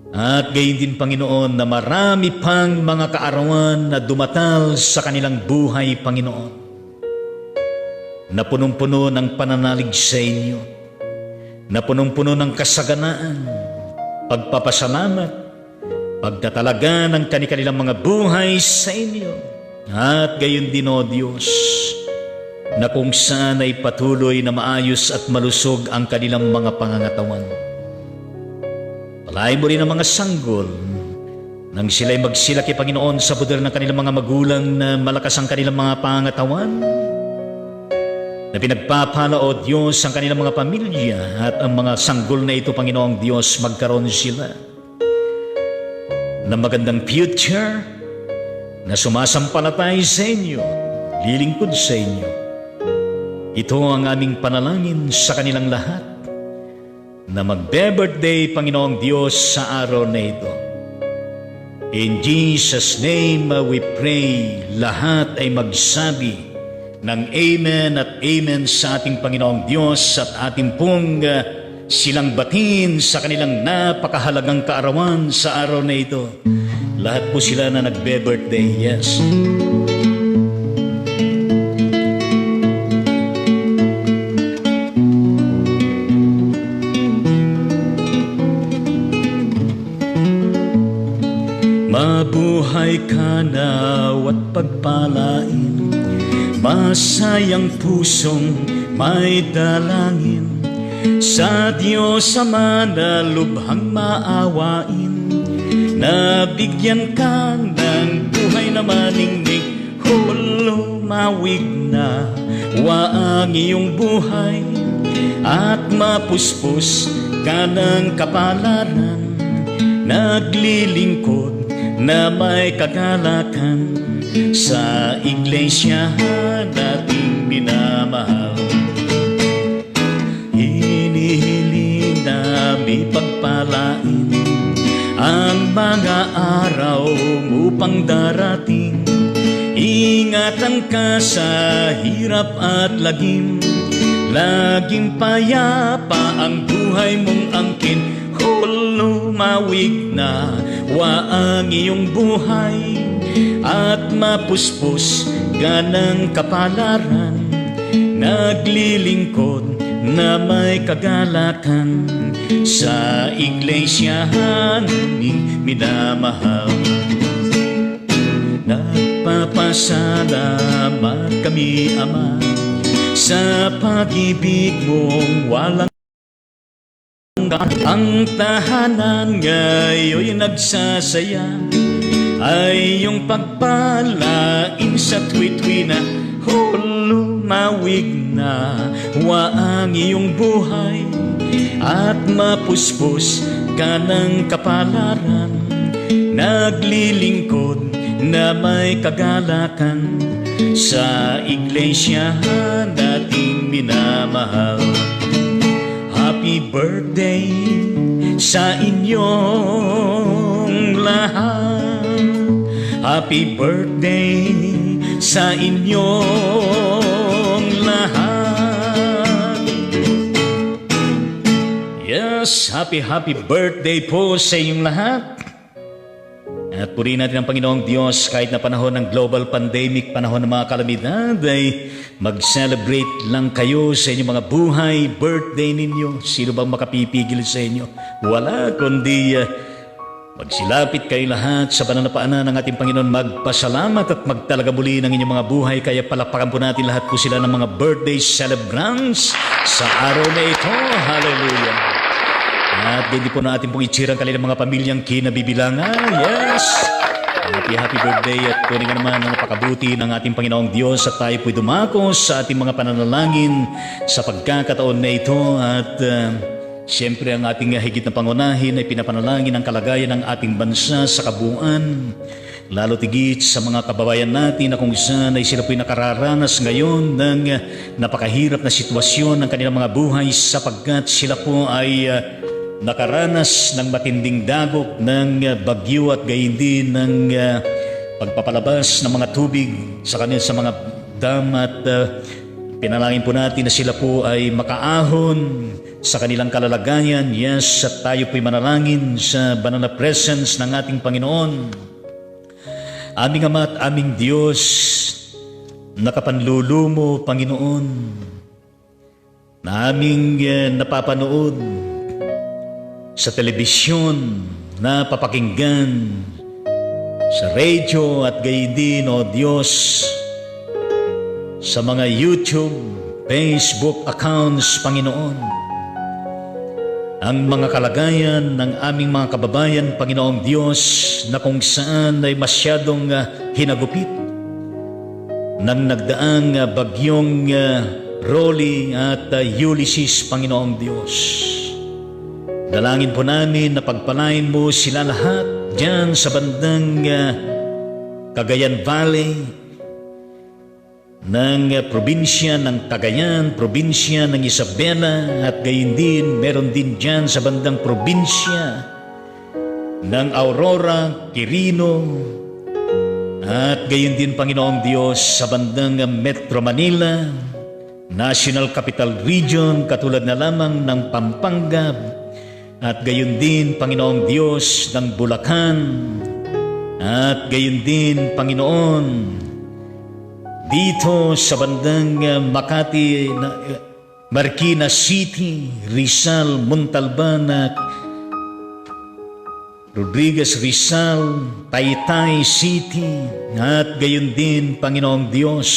At gayon din, Panginoon, na marami pang mga kaarawan na dumatal sa kanilang buhay, Panginoon, na punong-puno ng pananalig sa inyo, na punong-puno ng kasaganaan, pagpapasalamat, pagtatalaga ng kanilang mga buhay sa inyo. At gayon din, O Diyos, na kung saan ay patuloy na maayos at malusog ang kanilang mga pangangatawan. Pagpalain mo rin ang mga sanggol nang sila'y magsilaki, Panginoon, sa poder ng kanilang mga magulang na malakas ang kanilang mga pangatawan, na pinagpapala, O Diyos, ang kanilang mga pamilya at ang mga sanggol na ito, Panginoong Diyos, magkaroon sila ng magandang future na sumasampalatay sa inyo, lilingkod sa inyo. Ito ang aming panalangin sa kanilang lahat na magbe-birthday, Panginoong Diyos, sa araw na ito. In Jesus' name we pray. Lahat ay magsabi ng Amen at Amen sa ating Panginoong Diyos at ating pong silang batin sa kanilang napakahalagang kaarawan sa araw na ito. Lahat po sila na nagbe-birthday, yes. Mabuhay ka nawa't pagpalain, masayang pusong may dalangin, sa Diyos Ama na lubhang maawain, nabigyan ka ng buhay na maningning, lumawig na waang iyong buhay, at mapuspos ka ng kapalaran, naglilingkod na may kagalakan sa iglesia nating minamahal. Hinihiling namin pagpalain ang mga araw upang darating. Ingatan ka sa hirap at lagim, laging payapa ang buhay mong angkin. Lumawig na waang iyong buhay, at mapuspos ka ng kapalaran, naglilingkod na may kagalakan sa iglesia naming minamahal. Nagpapasalamat kami, Ama, sa pag-ibig mong walang ang tahanan ngayon'y nagsasaya, ay iyong pagpalain sa tuwi-tuwi na lumawig na waang iyong buhay, at mapuspos ka ng kapalaran, naglilingkod na may kagalakan sa iglesia nating minamahal. Happy birthday sa inyong lahat. Happy birthday sa inyong lahat. Yes, happy birthday po sa inyong lahat. At purihin natin ang Panginoong Diyos kahit na panahon ng global pandemic, panahon ng mga kalamidad, ay mag-celebrate lang kayo sa inyong mga buhay, birthday ninyo. Sino bang makapipigil sa inyo? Wala, kundi magsilapit kayo lahat sa banal na paanan ng ating Panginoon, magpasalamat at magtalaga muli ng inyong mga buhay. Kaya palakpakan po natin lahat po sila ng mga birthday celebrants sa araw na ito. Hallelujah! At hindi po natin pong itsirang kanilang mga pamilyang kinabibilangan. Yes! Happy birthday at kunin nga naman ang napakabuti ng ating Panginoong Diyos at tayo po'y dumakos sa ating mga pananalangin sa pagkakataon na ito. At siyempre ang ating higit na pangunahin ay pinapanalangin ang kalagayan ng ating bansa sa kabuuan. Lalo tigit sa mga kababayan natin na kung saan ay sila po'y nakararanas ngayon ng napakahirap na sitwasyon ng kanilang mga buhay, sapagkat sila po ay nakaranas ng matinding dagok ng bagyo at gayon din ng pagpapalabas ng mga tubig sa mga dam, at pinalangin po natin na sila po ay makaahon sa kanilang kalalagayan. Yes, at tayo po'y manalangin sa banal na presence ng ating Panginoon. Aming Ama at aming Diyos, nakapanlulumo, Panginoon, na aming napapanood sa telebisyon, na papakinggan sa radio at gayon din, O Diyos, sa mga YouTube, Facebook accounts, Panginoon. ang mga kalagayan ng aming mga kababayan, Panginoong Diyos, na kung saan ay masyadong hinagupit ng nagdaang bagyong Rolly at Ulysses, Panginoong Diyos. Dalangin po namin na pagpalain mo sila lahat dyan sa bandang Cagayan Valley, ng probinsya ng Cagayan, probinsya ng Isabela, at gayon din, meron din dyan sa bandang probinsya ng Aurora, Quirino, at gayon din, Panginoong Diyos, sa bandang Metro Manila, National Capital Region, katulad na lamang ng Pampanga, at gayon din, Panginoong Diyos, ng Bulacan, at gayon din, Panginoon, dito sa bandang Makati, Marikina City, Rizal, Montalban, Rodriguez Rizal, Taytay City, at gayon din, Panginoong Diyos,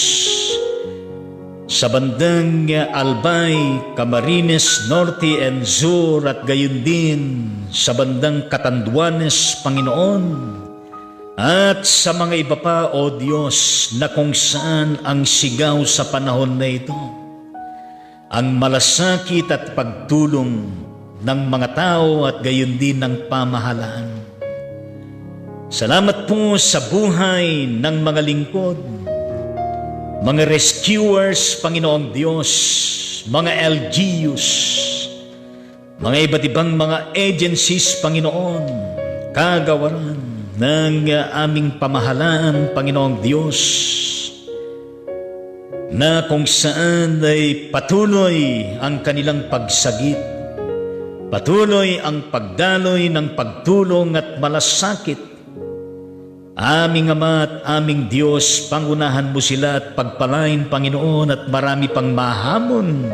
sa bandang Albay, Camarines Norte and Sur, at gayon din sa bandang Catanduanes, Panginoon, at sa mga iba pa, O Diyos, na kung saan ang sigaw sa panahon na ito, ang malasakit at pagtulong ng mga tao at gayon din ng pamahalaan. Salamat po sa buhay ng mga lingkod, mga rescuers, Panginoong Diyos, mga LGUs, mga iba't ibang mga agencies, Panginoon, kagawaran ng aming pamahalaan, Panginoong Diyos, na kung saan ay patuloy ang kanilang pagsagip, patuloy ang pagdaloy ng pagtulong at malasakit. Aming Ama at aming Diyos, pangunahan mo sila at pagpalain, Panginoon, at marami pang mahamon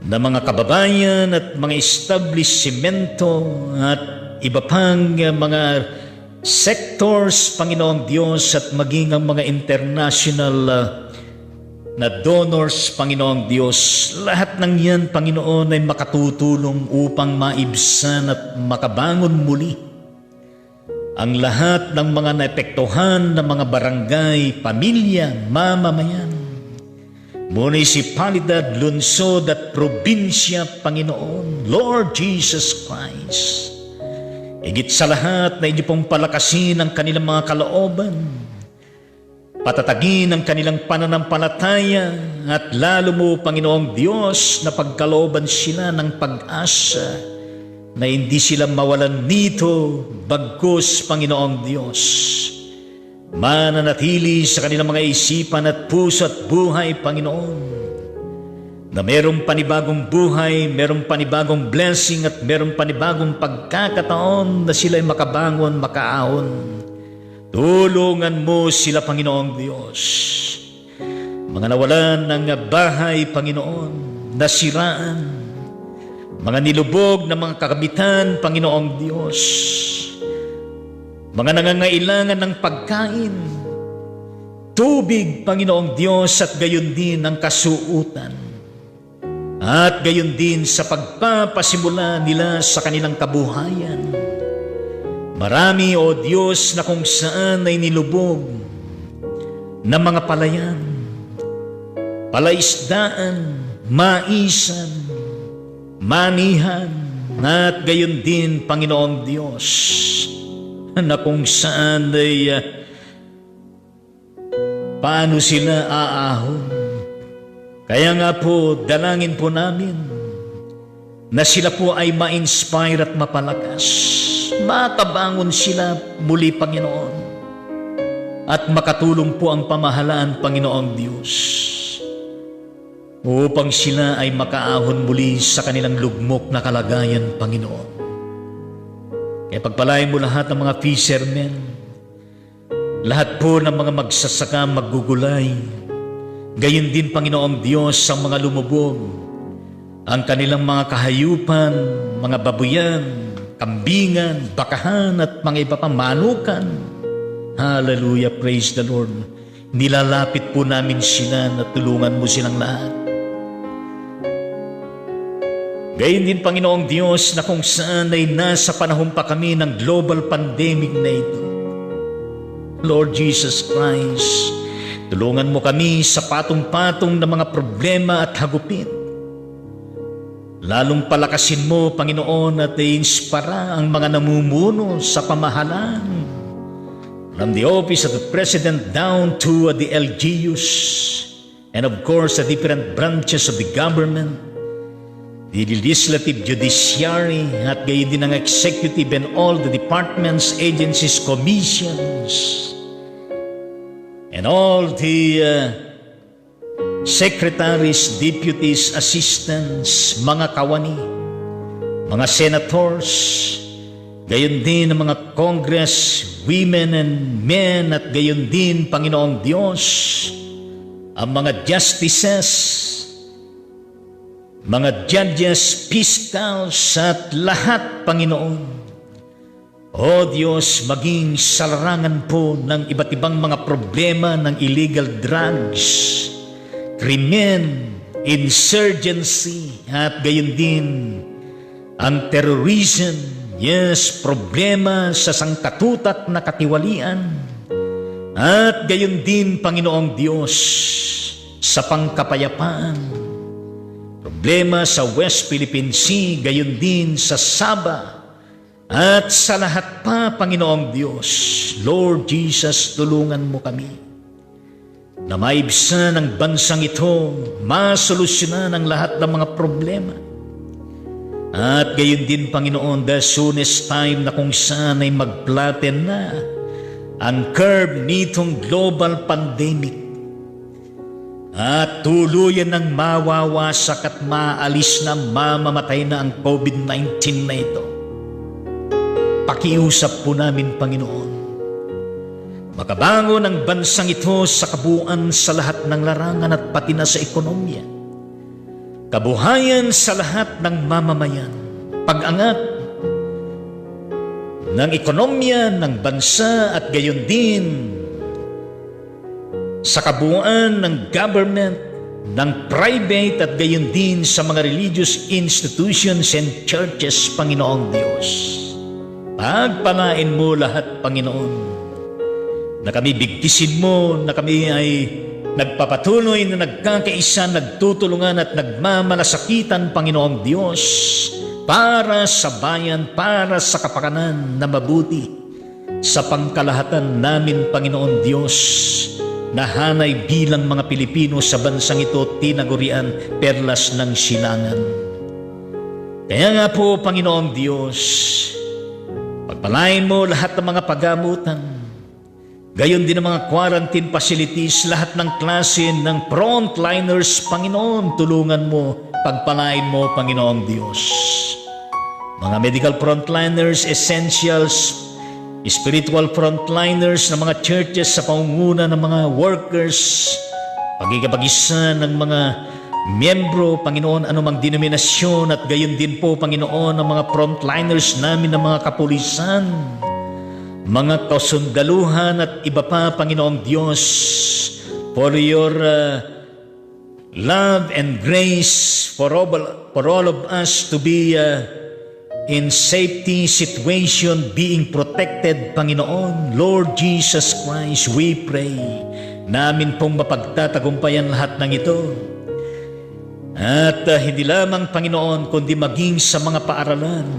na mga kababayan at mga establishmento at iba pang mga sectors, Panginoong Diyos, at maging ang mga international na donors, Panginoong Diyos. Lahat ng yan, Panginoon, ay makatutulong upang maibsan at makabangon muli ang lahat ng mga naepektuhan ng mga barangay, pamilya, mamamayan, munisipalidad, lungsod at probinsya, Panginoon, Lord Jesus Christ. Higit sa lahat na inyo pong palakasin ang kanilang mga kalooban, patatagin ang kanilang pananampalataya, at lalo mo, Panginoong Diyos, na pagkalooban sila ng pag-asa na hindi sila mawalan nito, bagkus, Panginoong Diyos, mananatili sa kanilang mga isipan at puso at buhay, Panginoon, na merong panibagong buhay, merong panibagong blessing, at merong panibagong pagkakataon na sila'y makabangon, makaahon. Tulungan mo sila, Panginoong Diyos. Mga nawalan ng bahay, Panginoon, nasiraan, mga nilubog na mga kagamitan, Panginoong Diyos, mga nangangailangan ng pagkain, tubig, Panginoong Diyos, at gayon din ang kasuutan. At gayon din sa pagpapasimula nila sa kanilang kabuhayan. Marami, O Diyos, na kung saan ay nilubog ng mga palayan, palaisdaan, maisan, manihan, at gayon din, Panginoong Diyos, na kung saan ay paano sila aahon. Kaya nga po, dalangin po namin na sila po ay ma-inspire at mapalakas. Makabangon sila muli, Panginoon, at makatulong po ang pamahalaan, Panginoong Diyos, upang sila ay makaahon muli sa kanilang lugmok na kalagayan, Panginoon. Kaya pagpalain mo lahat ng mga fishermen, lahat po ng mga magsasaka, maggugulay, gayon din, Panginoong Diyos, ang mga lumubog, ang kanilang mga kahayupan, mga babuyan, kambingan, bakahan, at mga iba pang manukan. Hallelujah, praise the Lord. Nilalapit po namin sila na tulungan mo silang lahat. Gayon din, Panginoong Diyos, na kung saan ay nasa panahon pa kami ng global pandemic na ito. Lord Jesus Christ, tulungan mo kami sa patong-patong na mga problema at hagupit. Lalong palakasin mo, Panginoon, at i-inspira ang mga namumuno sa pamahalaan. From the office of the President down to the LGUs, and of course the different branches of the government, the legislative, judiciary, at gayon din ang executive and all the departments, agencies, commissions, and all the secretaries, deputies, assistants, mga kawani, mga senators, gayon din ang mga congress, women and men, at gayon din, Panginoong Diyos, ang mga justices, mga judges, fiscals, at lahat, Panginoon. O Diyos, maging sa larangan po ng iba't ibang mga problema ng illegal drugs, krimen, insurgency, at gayon din ang terrorism, yes, problema sa sangkatutak na katiwalian, at gayon din, Panginoong Diyos, sa pangkapayapaan, problema sa West Philippine Sea, gayon din sa Sabah, at sa lahat pa, Panginoong Diyos. Lord Jesus, tulungan mo kami na maibsan ang bansang ito, masolusyonan ang lahat ng mga problema. At gayon din, Panginoon, the soonest time na kung saan ay mag-flatten na ang curve nitong global pandemic, at tuluyan ng mawawasak at maalis na, mamamatay na ang COVID-19 na ito. Pakiusap po namin, Panginoon, makabangon ang bansang ito sa kabuuan sa lahat ng larangan at pati na sa ekonomiya. Kabuhayan sa lahat ng mamamayan, pag-angat ng ekonomiya ng bansa, at gayon din sa kabuuan ng government, ng private, at gayon din sa mga religious institutions and churches, Panginoong Diyos. Pagpalain mo lahat, Panginoon, na kami bigtisin mo, na kami ay nagpapatuloy na nagkakaisa, nagtutulungan at nagmamalasakitan, Panginoong Diyos, para sa bayan, para sa kapakanan na mabuti, sa pangkalahatan namin, Panginoon Diyos, na hanay bilang mga Pilipino sa bansang ito tinagurian perlas ng silangan. Kaya nga po, Panginoong Diyos, pagpalain mo lahat ng mga pagamutan, gayon din ang mga quarantine facilities, lahat ng klase ng frontliners, Panginoon, tulungan mo, pagpalain mo, Panginoong Diyos. Mga medical frontliners, essentials, spiritual frontliners ng mga churches sa pangunguna ng mga workers, pagkikapag-isa ng mga miyembro, Panginoon, anumang denominasyon, at gayon din po, Panginoon, ang mga frontliners namin ng mga kapulisan, mga kasundaluhan, at iba pa, Panginoong Diyos, for your love and grace for all of us to be in safety situation, being protected, Panginoon. Lord Jesus Christ, we pray, namin pong mapagtatagumpayan lahat ng ito. At hindi lamang, Panginoon, kundi maging sa mga paaralan,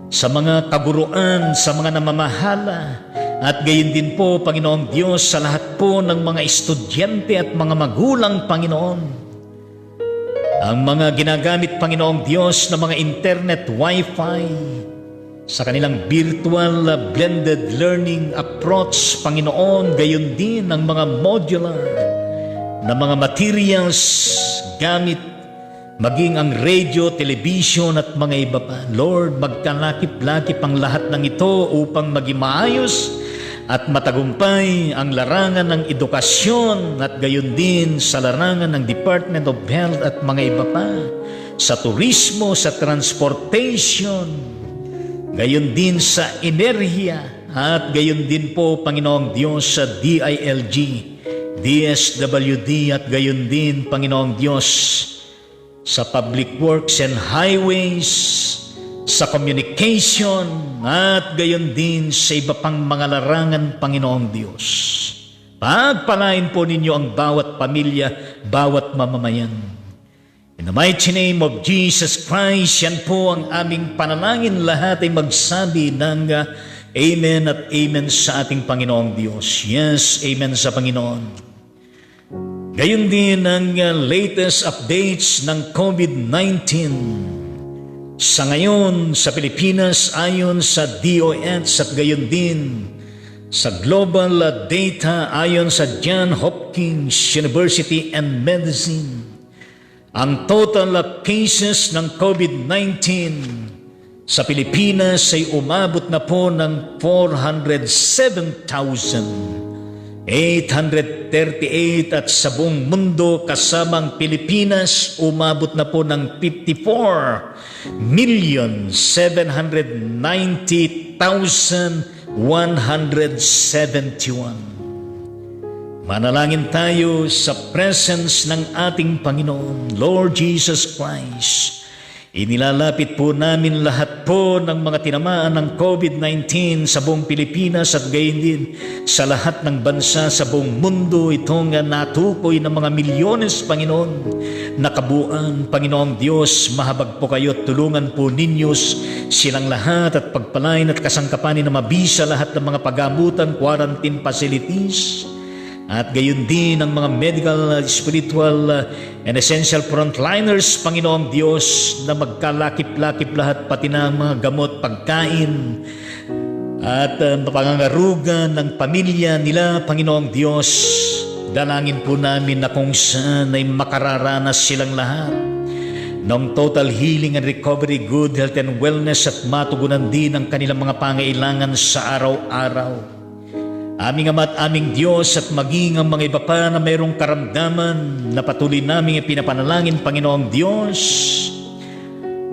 sa mga kaguruan, sa mga namamahala, at gayon din po, Panginoong Diyos, sa lahat po ng mga estudyante at mga magulang, Panginoon. Ang mga ginagamit, Panginoong Diyos, na mga internet, wifi, sa kanilang virtual blended learning approach, Panginoon, gayon din ang mga modular na mga materials gamit, maging ang radio, television, at mga iba pa. Lord, magkalakip-lakip ang lahat ng ito upang maging maayos at matagumpay ang larangan ng edukasyon, at gayon din sa larangan ng Department of Health at mga iba pa, sa turismo, sa transportation, gayon din sa enerhiya, at gayon din po, Panginoong Diyos, sa DILG, DSWD, at gayon din, Panginoong Diyos, sa public works and highways, sa communication, at gayon din sa iba pang mga larangan, Panginoong Diyos. Pagpalain po ninyo ang bawat pamilya, bawat mamamayan. In the mighty name of Jesus Christ, yan po ang aming panalangin. Lahat ay magsabi ng Amen at Amen sa ating Panginoong Diyos. Yes, Amen sa Panginoon. Gayon din ang latest updates ng COVID-19. Sa ngayon, sa Pilipinas, ayon sa DOH at gayon din sa global data ayon sa Johns Hopkins University and Medicine, ang total cases ng COVID-19 sa Pilipinas ay umabot na po ng 407,838 at sa buong mundo kasamang Pilipinas umabot na po ng 54,790,171. Manalangin tayo sa presence ng ating Panginoon, Lord Jesus Christ. Inilalapit po namin lahat po ng mga tinamaan ng COVID-19 sa buong Pilipinas at gayon din sa lahat ng bansa sa buong mundo. Itong natukoy ng mga milyones, Panginoon, na kabuuan. Panginoong Diyos, mahabag po kayo at tulungan po ninyo silang lahat at pagpalain at kasangkapanin na mabisa lahat ng mga pagamutan, quarantine facilities, at gayon din ang mga medical, spiritual, and essential frontliners, Panginoong Diyos, na magkalakip-lakip lahat, pati na mga gamot, pagkain, at pangangarugan ng pamilya nila, Panginoong Diyos. Dalangin po namin na kung saan ay makararanas silang lahat ng total healing and recovery, good health and wellness, at matugunan din ang kanilang mga pangailangan sa araw-araw. Aming Ama at aming Diyos, at maging ang mga iba pa na mayroong karamdaman na patuloy naming ipinapanalangin, Panginoong Diyos,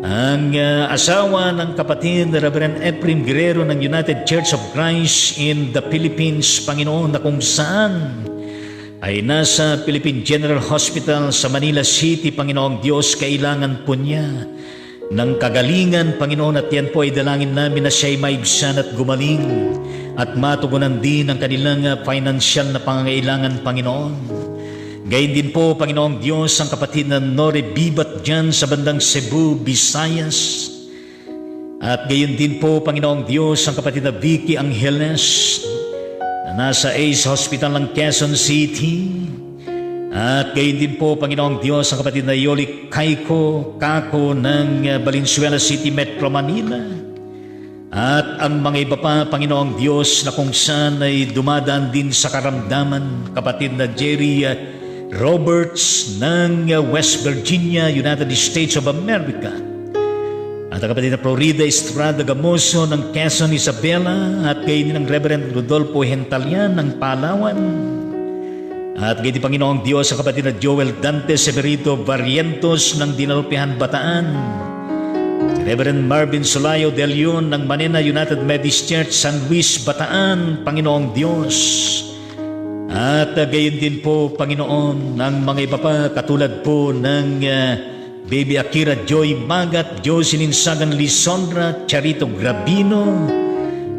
ang asawa ng kapatid na Reverend Ephraim Guerrero ng United Church of Christ in the Philippines, Panginoon, na kung saan ay nasa Philippine General Hospital sa Manila City, Panginoong Diyos, kailangan po niya ng kagalingan, Panginoon, at yan po ay dalangin namin na siya'y maibsan at gumaling at matugunan din ang kanilang financial na pangangailangan, Panginoon. Gayon din po, Panginoong Diyos, ang kapatid na Nore Bibat dyan sa bandang Cebu, Visayas. At gayon din po, Panginoong Diyos, ang kapatid na Vicky Angeles na nasa Ace Hospital ng Quezon City. At gayon din po, Panginoong Diyos, ang kapatid na Yoli Kako ng Valenzuela City, Metro Manila. At ang mga iba pa, Panginoong Diyos, na kung saan ay dumadaan din sa karamdaman, kapatid na Jerry Roberts ng West Virginia, United States of America. At ang kapatid na Florida Estrada Gamoso ng Quezon, Isabela. At gayon din ng Reverend Rodolfo Hentalian ng Palawan. At gayon din, Panginoong Diyos, ang kapatid na Joel Dante Severito Barrientos ng Dinalupihan, Bataan. Reverend Marvin Solayo de Leon ng Manila United Methodist Church, San Luis, Bataan, Panginoong Diyos. At gayon din po, Panginoon, ng mga iba pa katulad po ng Baby Akira Joy Magat, Jocelyn Sagan Lisondra, Charito Grabino,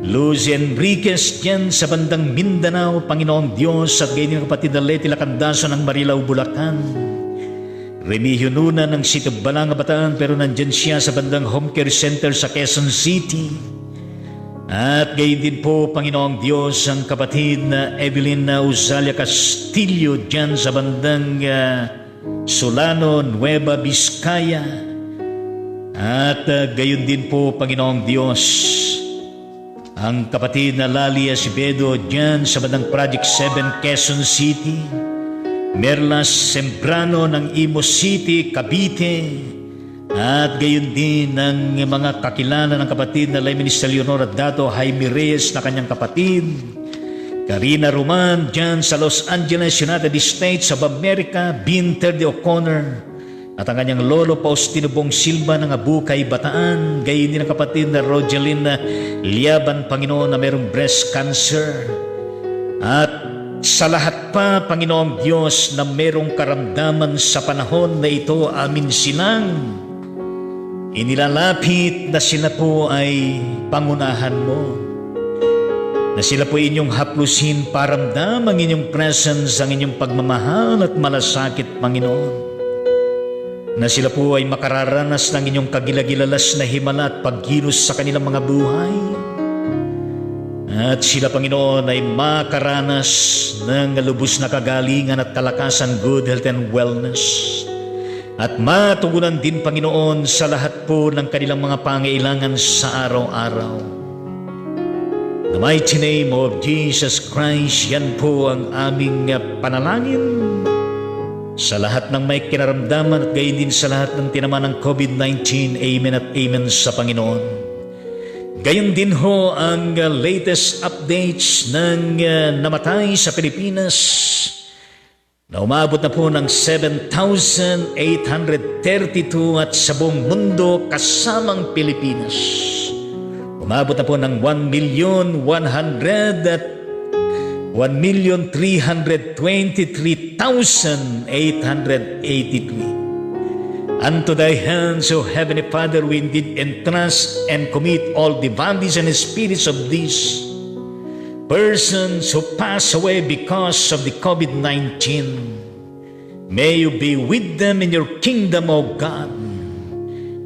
Luz Enriquez dyan sa bandang Mindanao, Panginoong Diyos. At gayon din kapatid na Leti Lacandaso ng Marilao, Bulacan. Remigio Nuna ng Sito Balanga, Bataan, pero nandyan siya sa bandang Home Care Center sa Quezon City. At gayon din po, Panginoong Diyos, ang kapatid na Evelyn Uzalia Castillo dyan sa bandang Solano, Nueva Vizcaya. At gayon din po, Panginoong Diyos, ang kapatid na Lali Acevedo dyan sa bandang Project 7, Quezon City. Merlas Sembrano ng Imo City, Cavite. At gayon din ng mga kakilala ng kapatid na Lay Minister Leonora Dato Jaime Reyes na kanyang kapatid. Karina Roman dyan sa Los Angeles, United States of America. Binter de O'Connor at ang kanyang lolo Faustino Bong Silva ng Abukay, Bataan. Gayon din ang kapatid na Rogelina Liaban, Panginoon, na mayroong breast cancer. At sa lahat pa, Panginoong Diyos, na merong karamdaman sa panahon na ito, amin silang inilalapit na sila po ay pangunahan mo, na sila po inyong haplusin paramdam ang inyong presence, ang inyong pagmamahal at malasakit, Panginoon, na sila po ay makararanas ng inyong kagilagilalas na himala at pagkilos sa kanilang mga buhay. At sila, Panginoon, ay makaranas ng lubos na kagalingan at kalakasan, good health and wellness. At matugunan din, Panginoon, sa lahat po ng kanilang mga pangailangan sa araw-araw. In the mighty name of Jesus Christ, yan po ang aming panalangin sa lahat ng may kinaramdaman at gayon din sa lahat ng tinamaan ng COVID-19. Amen at amen sa Panginoon. Gayon din ho ang latest updates ng namatay sa Pilipinas na umabot na po ng 7,832 at sa buong mundo kasamang Pilipinas umabot na po ng 1,323,883. Unto thy hands, O Heavenly Father, we indeed entrust and commit all the bodies and spirits of these persons who pass away because of the COVID-19. May you be with them in your kingdom, O God.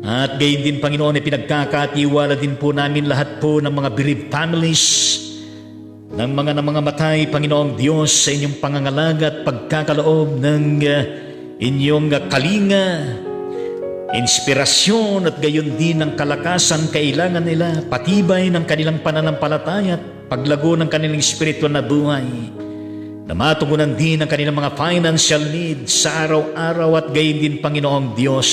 At gayon din, Panginoon, pinagkakatiwala din po namin lahat po ng mga bereaved families ng mga matay, Panginoong Diyos, sa inyong pangangalaga at pagkakaloob ng inyong kalinga, inspirasyon at gayon din ng kalakasan kailangan nila, patibay ng kanilang pananampalataya at paglago ng kanilang espiritual na buhay, na matugunan din ang kanilang mga financial needs sa araw-araw at gayon din, Panginoong Diyos,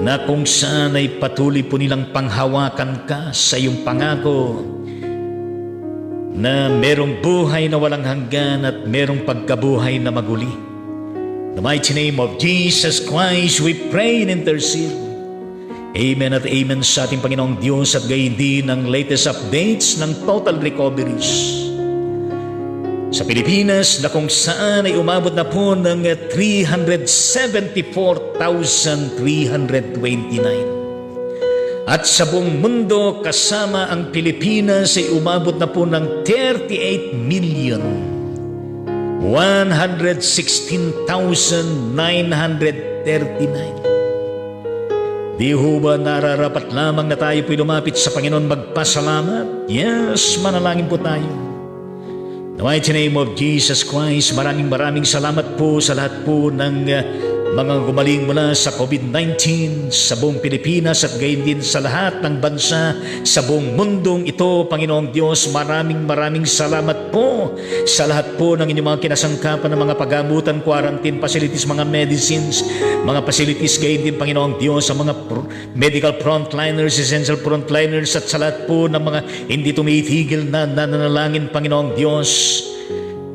na kung saan ay patuloy po nilang panghawakan ka sa iyong pangako na merong buhay na walang hanggan at merong pagkabuhay na maguli. In the mighty name of Jesus Christ, we pray and intercede. Amen at amen sa ating Panginoong Diyos. At gayon din ang latest updates ng total recoveries sa Pilipinas, na kung saan ay umabot na po ng 374,329. At sa buong mundo kasama ang Pilipinas ay umabot na po ng 38,116,939. Di ho ba nararapat lamang na tayo po'y lumapit sa Panginoon magpasalamat? Yes, manalangin po tayo. In the mighty name of Jesus Christ, maraming salamat po sa lahat po ng mga gumaling mula sa COVID-19 sa buong Pilipinas at gayon din sa lahat ng bansa sa buong mundong ito. Panginoong Diyos, maraming salamat po sa lahat po ng inyong mga kinasangkapan ng mga paggamutan, quarantine facilities, mga medicines, mga facilities, gayon din, Panginoong Diyos, sa mga medical frontliners, essential frontliners, at sa lahat po ng mga hindi tumitigil na nananalangin, Panginoong Diyos.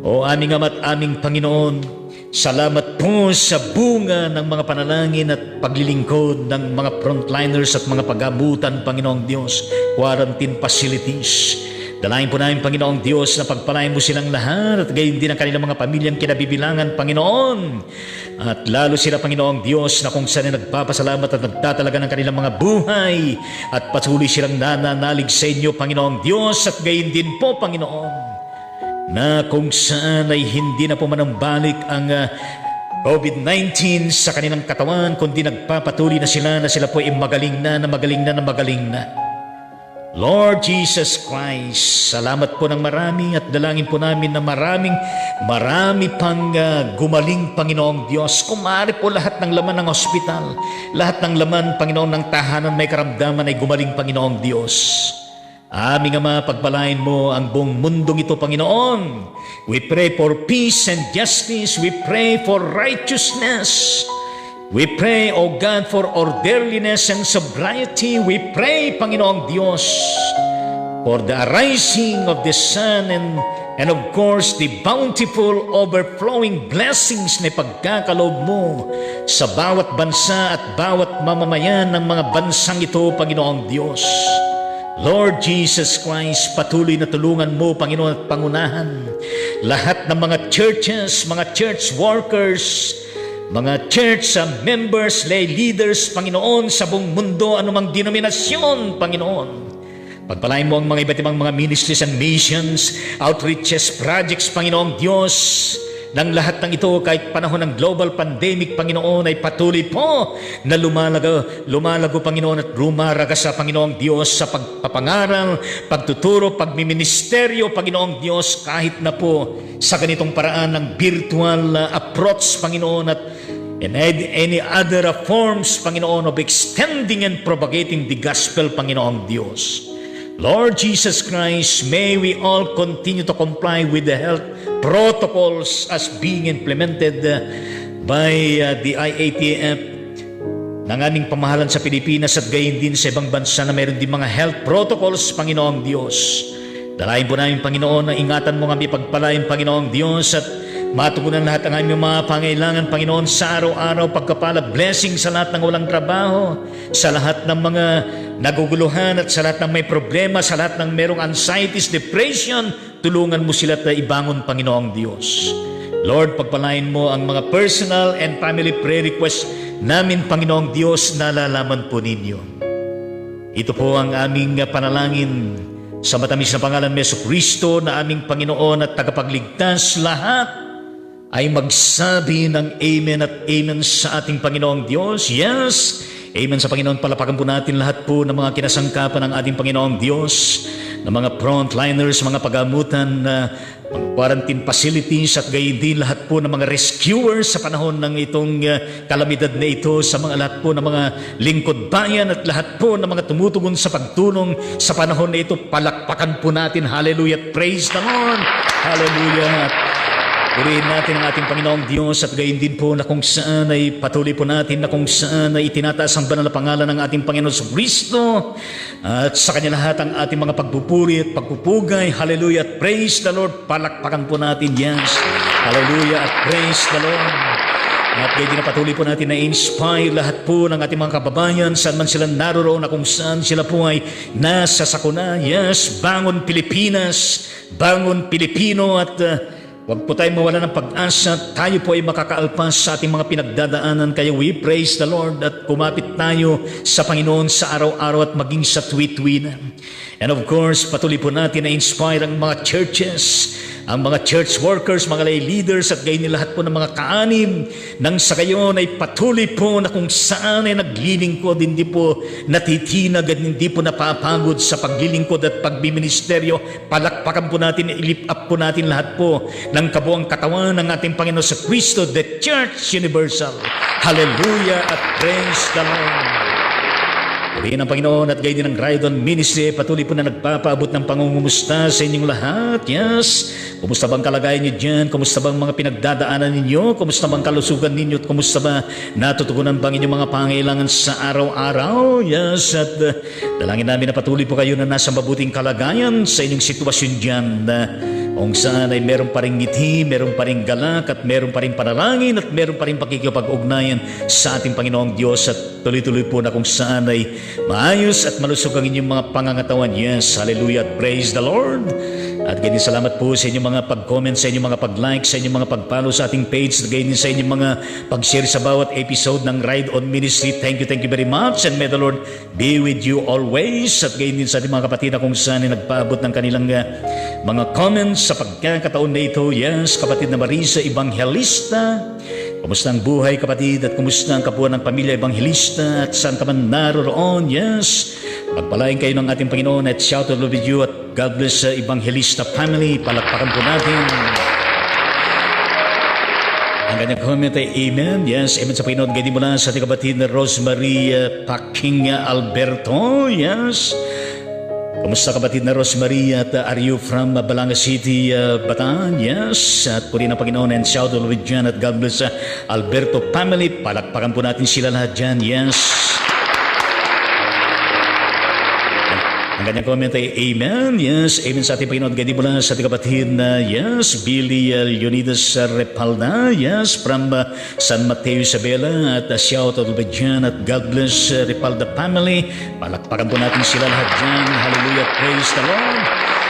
O aming Ama at aming Panginoon, salamat po sa bunga ng mga panalangin at paglilingkod ng mga frontliners at mga pag-abutan, Panginoong Diyos, quarantine facilities. Dalayan po namin, Panginoong Diyos, na pagpalain mo silang lahat at gayon din ang kanilang mga pamilyang kinabibilangan, Panginoon. At lalo sila, Panginoong Diyos, na kung saan nagpapasalamat at nagtatalaga ng kanilang mga buhay at patuloy silang nananalig sa inyo, Panginoong Diyos. At gayon din po, Panginoon, na kung saan ay hindi na po manambalik ang COVID-19 sa kanilang katawan, kundi nagpapatuloy na sila po ay magaling na. Lord Jesus Christ, salamat po ng marami at dalangin po namin na marami pang gumaling, Panginoong Diyos. Kung maaari po lahat ng laman ng ospital, lahat ng laman, Panginoon, ng tahanan may karamdaman ay gumaling, Panginoong Diyos. Aming Ama, pagpalain mo ang buong mundong ito, Panginoon. We pray for peace and justice. We pray for righteousness. We pray, O God, for orderliness and sobriety. We pray, Panginoong Diyos, for the arising of the sun and of course, the bountiful overflowing blessings na pagkakaloob mo sa bawat bansa at bawat mamamayan ng mga bansang ito, Panginoong Diyos. Lord Jesus Christ, patuloy na tulungan mo, Panginoon, at pangunahan lahat ng mga churches, mga church workers, mga church members, lay leaders, Panginoon, sa buong mundo, anumang denominasyon, Panginoon. Pagpalain mo ang mga iba't ibang mga ministries and missions, outreaches, projects, Panginoong Diyos, ng lahat ng ito kahit panahon ng global pandemic, Panginoon, ay patuloy po na lumalago, Panginoon, at rumaraga sa Panginoong Diyos sa pagpapangaral, pagtuturo, pagmiministeryo, Panginoong Diyos, kahit na po sa ganitong paraan ng virtual approach, Panginoon, at and any other forms, Panginoon, of extending and propagating the gospel, Panginoong Diyos. Lord Jesus Christ, may we all continue to comply with the health protocols as being implemented by the IATF ng aming pamahalan sa Pilipinas at gayon din sa ibang bansa na mayroon din mga health protocols, Panginoong Diyos. Dalayan po namin, Panginoon, na ingatan mo kami, pagpalain, Panginoong Diyos, at matugunan lahat ng aming mga pangailangan, Panginoon, sa araw-araw, pagkapala, blessing sa lahat ng walang trabaho, sa lahat ng mga naguguluhan at sa lahat ng may problema, sa lahat ng merong anxieties, depression, tulungan mo sila at ibangon, Panginoong Diyos. Lord, pagpalain mo ang mga personal and family prayer requests namin, Panginoong Diyos, na nalalaman po ninyo. Ito po ang aming panalangin sa matamis na pangalan ni Jesucristo na aming Panginoon at tagapagligtas. Lahat ay magsabi ng Amen at Amen sa ating Panginoong Diyos. Yes, Amen sa Panginoon. Palapakan po natin lahat po ng mga kinasangkapan ng ating Panginoong Diyos, ng mga frontliners, mga pagamutan, mga quarantine facilities, at gayon din lahat po ng mga rescuers sa panahon ng itong kalamidad na ito, sa mga lahat po ng mga lingkod bayan at lahat po ng mga tumutugon sa pagtulong sa panahon na ito. Palakpakan po natin. Hallelujah. Praise the Lord. Hallelujah. Purihin natin ang ating Panginoong Diyos at gayon din po na kung saan ay patuloy po natin na kung saan ay itinataas ang banal na pangalan ng ating Panginoon sa Kristo at sa Kanya lahat ang ating mga pagpupuri at pagpupugay. Hallelujah at praise the Lord. Palakpakan po natin. Yes. Hallelujah at praise the Lord. At gayon din na patuloy po natin na inspire lahat po ng ating mga kababayan saan man sila naroroon na kung saan sila po ay nasa sakuna. Yes. Bangon Pilipinas. Bangon Pilipino at huwag po tayong mawala ng pag-asa. Tayo po ay makakaalpas sa ating mga pinagdadaanan. Kaya we praise the Lord at kumapit tayo sa Panginoon sa araw-araw at maging sa tuwi-tuwi na. And of course, patuloy po natin na inspire ang mga churches, ang mga church workers, mga lay leaders at gayon lahat po ng mga kaanim nang sa gayon ay patuloy po na kung saan ay naglilingkod, hindi po natitinag at hindi po napapagod sa paglilingkod at pagbiministeryo. Palakpakan po natin, i-lift up po natin lahat po ng kabuang katawan ng ating Panginoon sa Kristo, the Church Universal. Hallelujah at praise the Lord. Purihin ang Panginoon at gayon din ang Ride-On Ministry. Patuloy po na nagpapaabot ng pangungumusta sa inyong lahat. Yes. Kumusta bang kalagayan niyo dyan? Kumusta bang mga pinagdadaanan ninyo? Kumusta bang kalusugan ninyo? At kumusta ba natutugunan bang inyong mga pangailangan sa araw-araw? Yes. At dalangin namin na patuloy po kayo na nasa mabuting kalagayan sa inyong sitwasyon dyan. Kung saan ay meron pa rin ngiti, meron pa rin galak, at meron pa rin panalangin, at meron pa rin pakikipag-ugnayan sa ating Panginoong Diyos. At tuloy-tuloy po na kung saan ay maayos at malusog ang inyong mga pangangatawan. Yes, hallelujah, at praise the Lord. At ganyan salamat po sa inyong mga pag-comment, sa inyong mga pag-like, sa inyong mga pag-follow sa ating page, at ganyan sa inyong mga pag-share sa bawat episode ng Ride-On Ministry. Thank you very much, and may the Lord be with you always. At ganyan din sa ating mga kapatid na kung saan ay nagpaabot ng kanilang mga comments sa pagkakataon na ito. Yes, kapatid na Marisa Evangelista, kumusta ang buhay, kapatid, at kumusta ang kabuuan ng pamilya Evangelista at saan ka man naroroon. Yes, pagpalain kayo ng ating Panginoon at shout out with you at God bless Evangelista family. Palakpakan po natin. Ang kanyang comment ay Amen. Yes, Amen sa Panginoon. Ganyan mula sa ating kapatid na Rosemary Paking Alberto. Yes. Kumusta kapatid na Rosemary, at are you from Balanga City, Bataan? Yes. At puri ng Panginoon and shout out with Jan at God bless Alberto family. Palakpakan po natin sila lahat dyan. Yes. Ang kanyang comment ay Amen. Yes, Amen sa ating Panginoon. Ganyan mula sa ating kapatid na yes, Billy Leonidas Repalda. Yes, from San Mateo Isabela. At shout out with Jan at God bless Repalda family. Palakpakan po natin sila lahat dyan. Hallelujah, praise the Lord.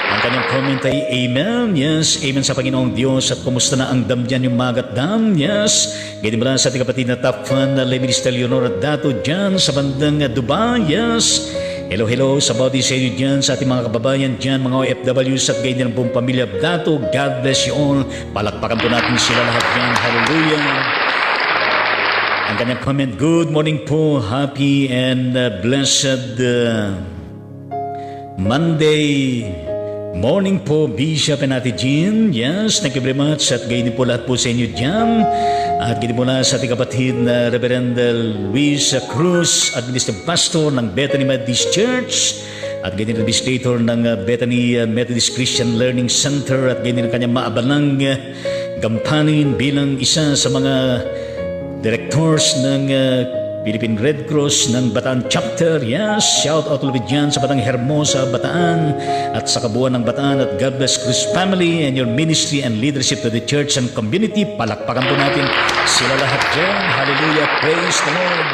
Ang kanyang comment ay Amen. Yes, Amen sa Panginoong Diyos. At kumusta na ang dam dyan, yung magat dam? Yes. Ganyan mula sa ating kapatid na top fan na Leminister Leonora Dato dyan sa bandang Dubai. Yes. Hello, hello sa bawat isa inyo dyan, sa ating mga kababayan dyan, mga OFWs at ganyan ng buong pamilya Dato. God bless you all. Palakpakan po natin sila lahat dyan. Hallelujah. Ang kanyang comment, good morning po. Happy and blessed Monday morning po, Bishop and Ate Jean. Yes, thank you very much. At gayon po lahat po sa inyo dyan. At gayon po na sa ating kapatid na Reverend Luis Cruz, Administrative Pastor ng Bethany Methodist Church. At gayon din Administrator ng Bethany Methodist Christian Learning Center. At gayon din kanyang maabalang gampanin bilang isa sa mga directors ng Philippine Red Cross ng Bataan Chapter. Yes, shout out ulit dyan sa Batang Hermosa, Bataan at sa kabuuan ng Bataan. At God bless Cruz family and your ministry and leadership to the church and community. Palakpakan po natin sila lahat dyan. Hallelujah, praise the Lord.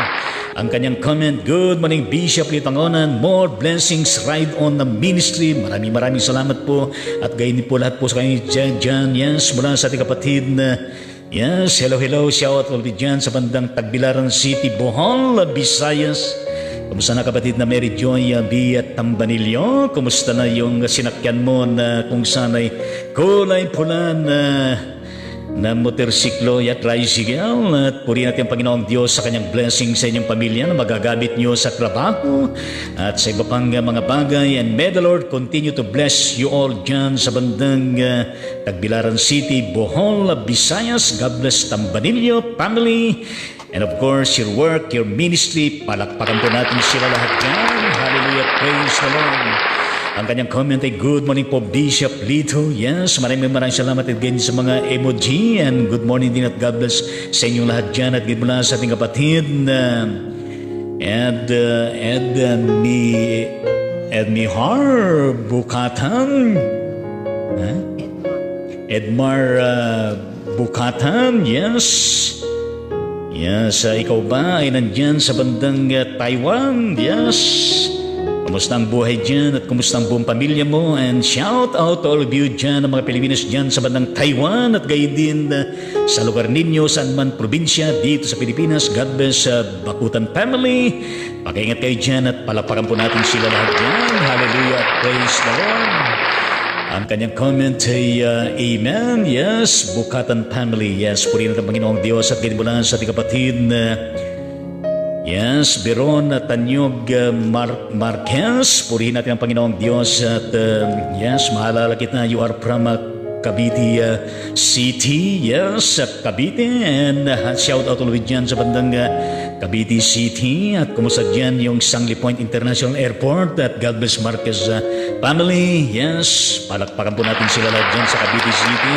Ang kanyang comment, good morning Bishop Litangonan, more blessings, ride on the ministry. Maraming salamat po. At gayon po lahat po sa kanya dyan. Yes, mula sa ating kapatid na yes, hello, shout out ulit dyan sa bandang Tagbilaran City, Bohol, Visayas. Kumusta na kapatid na Mary Joy B. at Tambanilyo? Kumusta na yung sinakyan mo na kung sana'y kulay pula na motorsiklo at tricycle? At purihin natin ang Panginoong Diyos sa kanyang blessing sa inyong pamilya na magagamit nyo sa trabaho at sa iba pang mga bagay. And may the Lord continue to bless you all dyan sa bandang Tagbilaran City, Bohol, Visayas. God bless Tambanilyo family. And of course, your work, your ministry. Palakpakan po natin sila lahat dyan. Hallelujah, praise the Lord. Ang kanyang comment ay good morning po Bishop Lito. Yes, maraming salamat again sa mga emoji and good morning din at God bless sa inyong lahat dyan. At good mula sa ating kapatid Edmihar Bukatan. Edmar Bukatan, yes. Yes, ikaw ba ay nandyan sa bandang Taiwan? Yes. Kumusta ang buhay dyan at kumusta ang buong pamilya mo? And shout out to all of you dyan, ang mga Pilipinas dyan sa bandang Taiwan at gayon din sa lugar ninyo, saan man probinsya dito sa Pilipinas. God bless Bakutan family. Pag-ingat kayo dyan at palakpakan po natin sila lahat dyan. Hallelujah, praise the Lord. Ang kanyang comment ay Amen. Yes, Bukatan family. Yes, purihin natin ang Panginoong Diyos at gayon mula sa ating kapatid yes, Beron Tanyog Marquez. Purihin natin ang Panginoong Diyos at yes, maalala kita, you are from Cavite City. Yes, at Cavite. And shout out ulit dyan sa bandang Cavite City. At kumusta dyan yung Sangli Point International Airport. At God bless Marquez family. Yes, palakpakan po natin sila lahat dyan sa Cavite City.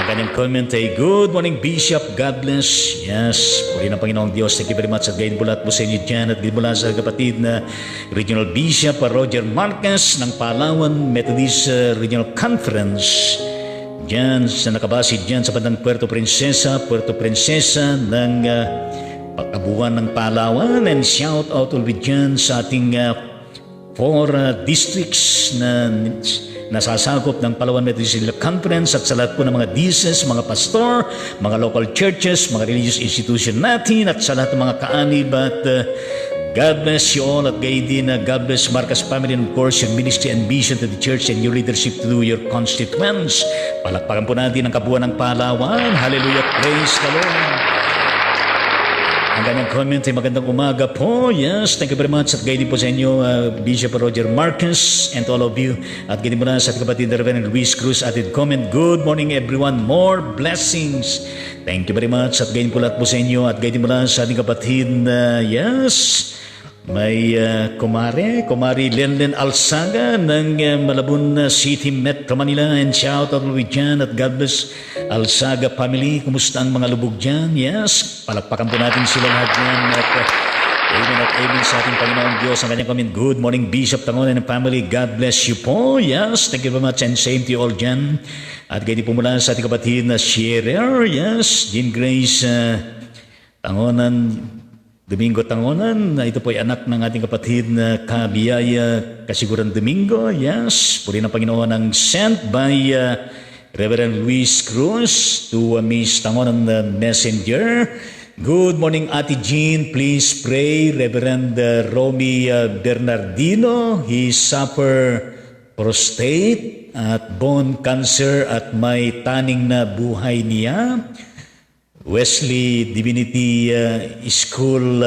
Ang kanyang comment ay, good morning Bishop, God bless. Yes, purihin ang Panginoong Diyos. Thank you very much. At gayon po lahat po sa inyo dyan. At gayon po lahat sa kapatid na Regional Bishop Roger Marquez ng Palawan Methodist Regional Conference. Dyan sa nakabasid dyan sa bandang Puerto Princesa ng pagkabuhan ng Palawan. And shout out ulit dyan sa ating 4 districts na nasasakop ng Palawan Methodist Regional Conference at sa lahat po ng mga diocese, mga pastor, mga local churches, mga religious institution natin at sa lahat ng mga kaanib at God bless you all at gayon din God bless Marcos family and of course your ministry and vision to the church and your leadership to your constituents. Palakpakan po natin ang kabuuan ng Palawan. Hallelujah, praise the Lord. Ang kanyang comment ay magandang umaga po. Yes, thank you very much. At gayon din po sa inyo, Bishop Roger Marquez and to all of you. At gayon din po na sa ating kapatid na Reverend Luis Cruz. At comment, good morning everyone. More blessings. Thank you very much. At gayon po lahat po sa inyo. At gayon din po na sa ating kapatid na, yes, may Kumari Lenlen Alsaga ng Malabon City, Metro Manila. And shout out with dyan at God bless Alsaga family. Kumusta ang mga lubog dyan? Yes, palakpakan po natin sila lahat dyan. At amen at amen sa ating Panginoong Diyos. Ang kanyang comment, good morning Bishop Tangonan and family. God bless you po. Yes, thank you very much and same to you all dyan. At gayon po mula sa ating kapatid na Shearer. Yes, Jean Grace Tangonan Domingo Tangonan, na ito po ay anak ng ating kapatid na Kabiyaya Kasiguran Domingo. Yes, puri ng Panginoon ang sent by Reverend Luis Cruz to Miss Tangonan Messenger. Good morning, Ate Jean. Please pray. Reverend Romy Bernardino, he suffer prostate at bone cancer at may taning na buhay niya. Wesley Divinity School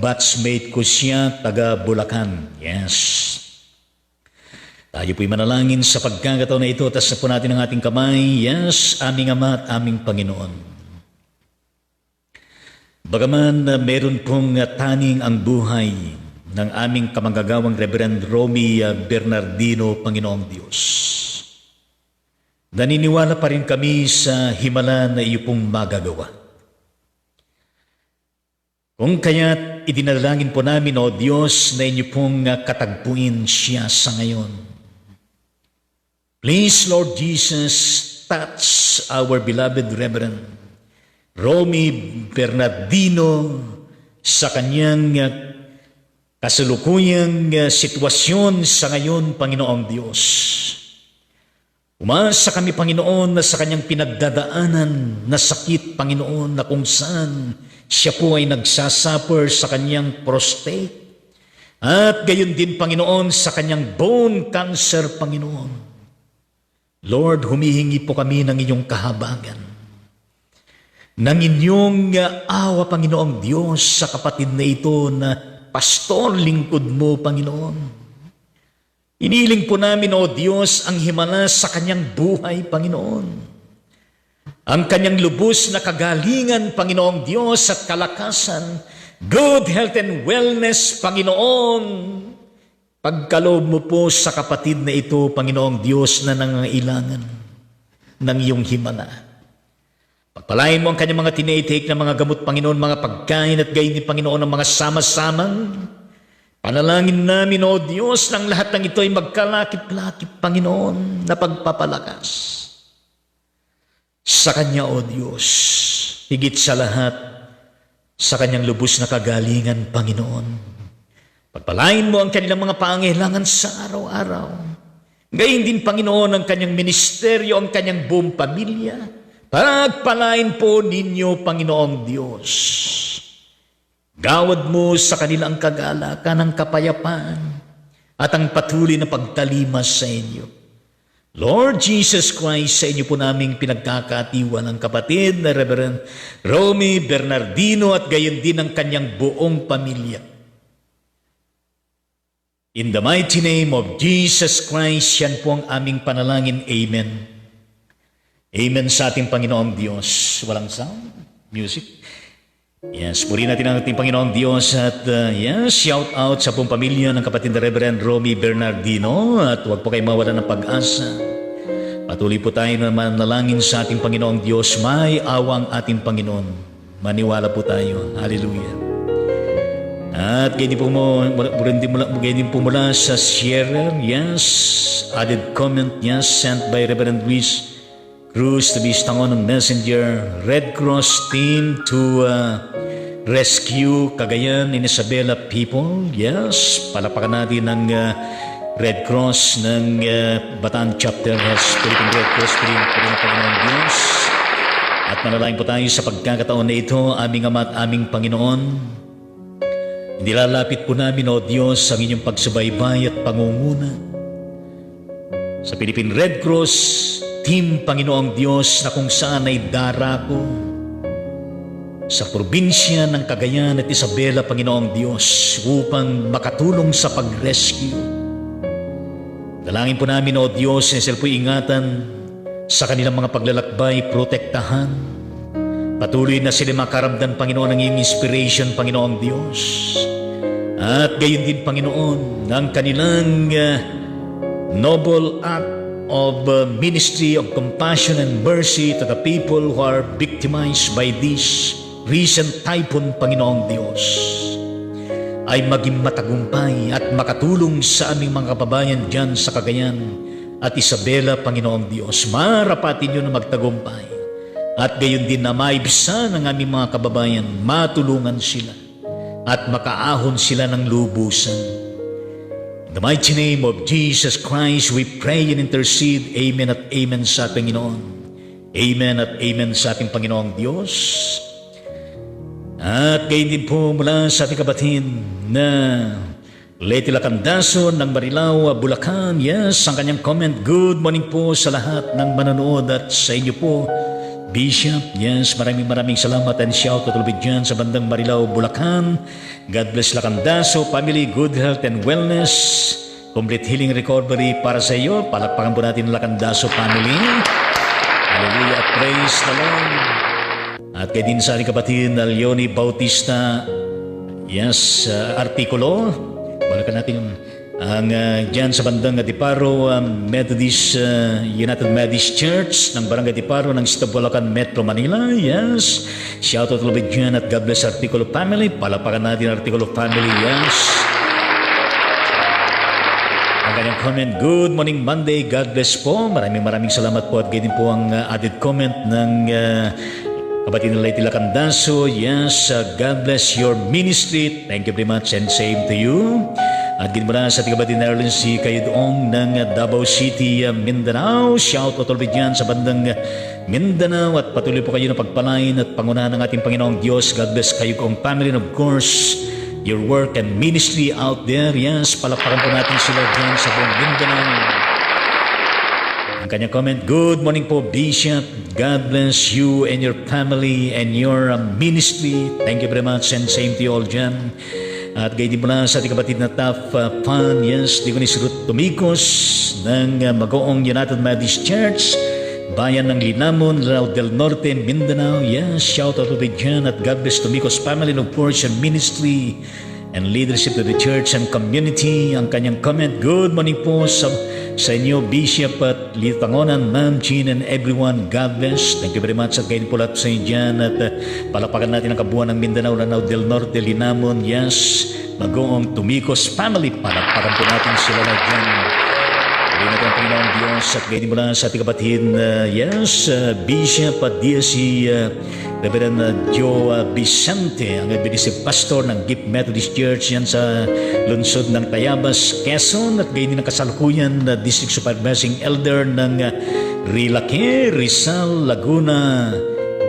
batchmate ko siya, taga Bulacan. Yes. Tayo po'y manalangin sa pagkakataon na ito. Taas na po natin ang ating kamay. Yes, aming Ama at aming Panginoon. Bagaman meron pong taning ang buhay ng aming kamanggagawang Reverend Romy Bernardino, Panginoong Diyos, naniniwala pa rin kami sa himala na iyo pong magagawa. Kung kaya't idinalangin po namin, O Diyos, na inyo pong katagpuin siya sa ngayon. Please, Lord Jesus, touch our beloved Reverend Romy Bernardino sa kanyang kasalukuyang sitwasyon sa ngayon, Panginoong Diyos. Umasa kami, Panginoon, na sa kanyang pinagdadaanan na sakit, Panginoon, na kung saan siya po ay nagsasuffer sa kanyang prostate. At gayon din, Panginoon, sa kanyang bone cancer, Panginoon. Lord, humihingi po kami ng inyong kahabagan, ng inyong awa, Panginoong Diyos, sa kapatid na ito na pastor, lingkod mo, Panginoon. Iniling po namin, O Diyos, ang himala sa kanyang buhay, Panginoon. Ang kanyang lubos na kagalingan, Panginoong Diyos, at kalakasan, good health and wellness, Panginoon. Pagkaloob mo po sa kapatid na ito, Panginoong Diyos, na nangangailangan ng iyong himala. Pagpalain mo ang kanyang mga tinitake na mga gamot, Panginoon, mga pagkain at gayon ni Panginoon ang mga sama-samang panalangin namin, O Diyos, ng lahat ng ito ay magkalakip-lakip, Panginoon, na pagpapalakas sa Kanya, O Diyos. Higit sa lahat, sa Kanyang lubos na kagalingan, Panginoon. Pagpalain mo ang kanilang mga pangailangan sa araw-araw. Gayon din, Panginoon, ang Kanyang ministeryo, ang Kanyang buong pamilya. Pagpalain po ninyo, Panginoong Diyos. Gawad mo sa kanila ang kagalakan, ang kapayapaan, at ang patuloy na pagtalima sa inyo. Lord Jesus Christ, sa inyo po naming pinagkakatiwan ng kapatid na Reverend Romy Bernardino at gayon din ang kanyang buong pamilya. In the mighty name of Jesus Christ, yan po ang aming panalangin. Amen. Amen sa ating Panginoong Diyos. Walang sound? Music? Yes, purihin natin ang ating Panginoong Diyos at shout out sa buong pamilya ng kapatid na Reverend Romy Bernardino at huwag po kayo mawala ng pag-asa. Patuloy po tayo na manalangin sa ating Panginoong Diyos. May awang ating Panginoon. Maniwala po tayo. Hallelujah. At ganyan po mula sa sharer, yes, added comment, yes, sent by Reverend Luis Cruz to be Tangonan Messenger, Red Cross team to rescue Cagayan and Isabela people. Yes, palapakan natin ng Red Cross ng Bataan Chapter. Yes, Philippine Red Cross, Pilipinas Panginoon Diyos. At manalangin po tayo sa pagkakataon na ito, aming Ama at aming Panginoon. Nilalapit po namin, O Diyos, ang inyong pagsubaybay at pangunguna sa Philippine Red Cross Team, Panginoong Diyos, na kung saan ay darako sa probinsya ng Cagayan at Isabela, Panginoong Diyos, upang makatulong sa pag-rescue. Dalangin po namin, O Diyos, na sila po ingatan sa kanilang mga paglalakbay, protektahan. Patuloy na sila makaramdan, Panginoon, ng iyong inspiration, Panginoong Diyos. At gayon din, Panginoon, ng kanilang noble act of ministry of compassion and mercy to the people who are victimized by this recent typhoon, Panginoong Diyos, ay maging matagumpay at makatulong sa aming mga kababayan dyan sa Cagayan at Isabela, Panginoong Diyos. Marapatin nyo na magtagumpay at gayon din na maibsan ng aming mga kababayan, matulungan sila at makaahon sila ng lubusan. In the mighty name of Jesus Christ, we pray and intercede. Amen at amen sa Panginoon. Amen at amen sa ating Panginoong Diyos. At gayon din po mula sa ating kapatid na Leti Lacandason ng Marilao, Bulacan. Yes, ang kanyang comment. Good morning po sa lahat ng manonood at sa inyo po, Bishop. Yes, maraming salamat and shout out ulit dyan sa bandang Marilao, Bulacan. God bless Lacandaso family, good health and wellness, complete healing recovery para sa iyo. Palakpakan po natin Lacandaso family. Hallelujah, praise the Lord. At kay din sa ating kapatid na Leonie Bautista, yes, artikulo. Balikan natin ang dyan sa bandang Diparo Methodist, United Methodist Church ng Barangay Diparo ng Estado Bulacan, Metro Manila. Yes, shout out ulit dyan at God bless Artikulo family. Palapakan natin Artikulo family. Yes, ang kanyang comment, good morning Monday, God bless po. Maraming salamat po at ganyan po ang added comment ng kapatid na Leti Lacandaso. Yes, God bless your ministry. Thank you very much and same to you. At ginmula sa ating kapatid na Erlen C. Kayodoong ng Davao City, Mindanao. Shout out ulit dyan sa bandang Mindanao at patuloy po kayo na pagpalain at pangunahan ng ating Panginoong Diyos. God bless kayo kong family and of course, your work and ministry out there. Yes, palakpakan po natin sila dyan sa buong Mindanao. Ang kanyang comment, good morning po Bishop. God bless you and your family and your ministry. Thank you very much and same to you all dyan. At gayon din mula sa ating kapatid na Taf Pan, yes, Diconis Ruth Tumicos ng Magoong United Methodist Church, Bayan ng Linamon, Lanao del Norte, Mindanao. Yes, shout out to the dyan at God bless Tumicos family and of course your ministry and leadership of the church and community. Ang kanyang comment, good morning po sa inyo, Bishop at Litangonan, Ma'am Jean and everyone. God bless. Thank you very much at kayo po lahat sa inyo dyan. At palapakan natin ang kabuuan ng Mindanao, Lanao del Norte, Linamon. Yes, Magoong Tumicos family. Palapakan po natin sila lahat dyan. Pagkain natin ang Panginoong Diyos at kayo mula sa ating kapatid. Yes, Bishop at DSC Reverend Joe Vicente, ang Administrative Pastor ng Gift Methodist Church yan sa lungsod ng Tayabas, Quezon, at gayon din ang kasalukuyan na District Supervising Elder ng Rilaque, Rizal, Laguna,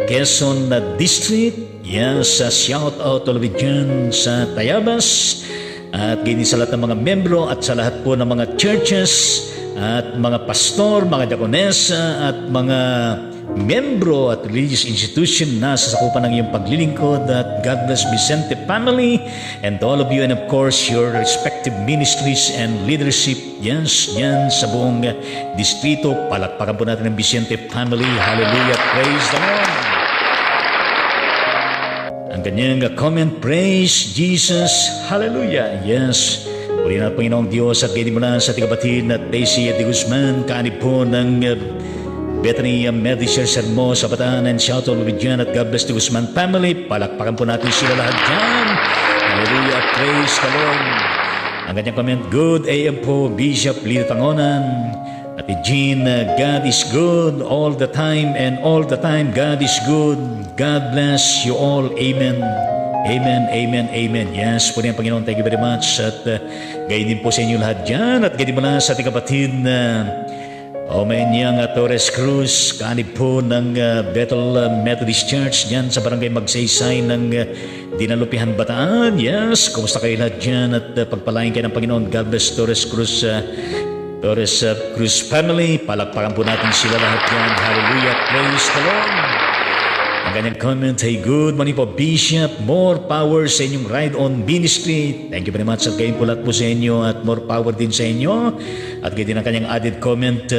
Quezon District. Yes, shout out all of it dyan sa Tayabas at gayon din sa lahat ng mga membro at sa lahat po ng mga churches at mga pastor, mga diakonesa at mga membro at religious institution na sa sakupan ng iyong paglilingkod. At God bless Vicente family and all of you and of course your respective ministries and leadership. Yes, yan sa buong distrito. Palakpakan po natin ang Vicente family. Hallelujah, praise the Lord. Ang kanyang comment, praise Jesus, hallelujah. Yes, puri na Panginoong Diyos at gayon mula sa ating kapatid na Daisy de Guzman, kaanib po ng Bethany Methodist Church Hermosa, Bataan, and shout out with dyan at God bless the Guzman family. Palakpakan po natin sila lahat dyan. Hallelujah, praise the Lord. Ang kanyang comment, good AM po Bishop Lito Tangonan at Jean, God is good all the time and all the time God is good. God bless you all. Amen. Amen, amen, amen. Yes, po niyan Panginoon, thank you very much. At gayon din po sa inyo lahat dyan. At gayon din mula sa ating kapatid na Omenyang Torres Cruz, kaanib po ng Bethel Methodist Church dyan sa barangay Magsaysay ng Dinalupihan, Bataan. Yes, kumusta kayo lahat dyan at pagpalain kayo ng Panginoon. God bless Torres Cruz, Cruz family. Palakpakan po natin sila lahat dyan. Hallelujah, praise the Lord. Ang kanyang comment, hey, good morning po Bishop, more power sa inyong ride-on ministry. Thank you very much at gayon po lahat po sa inyo at more power din sa inyo. At gayon din ang kanyang added comment,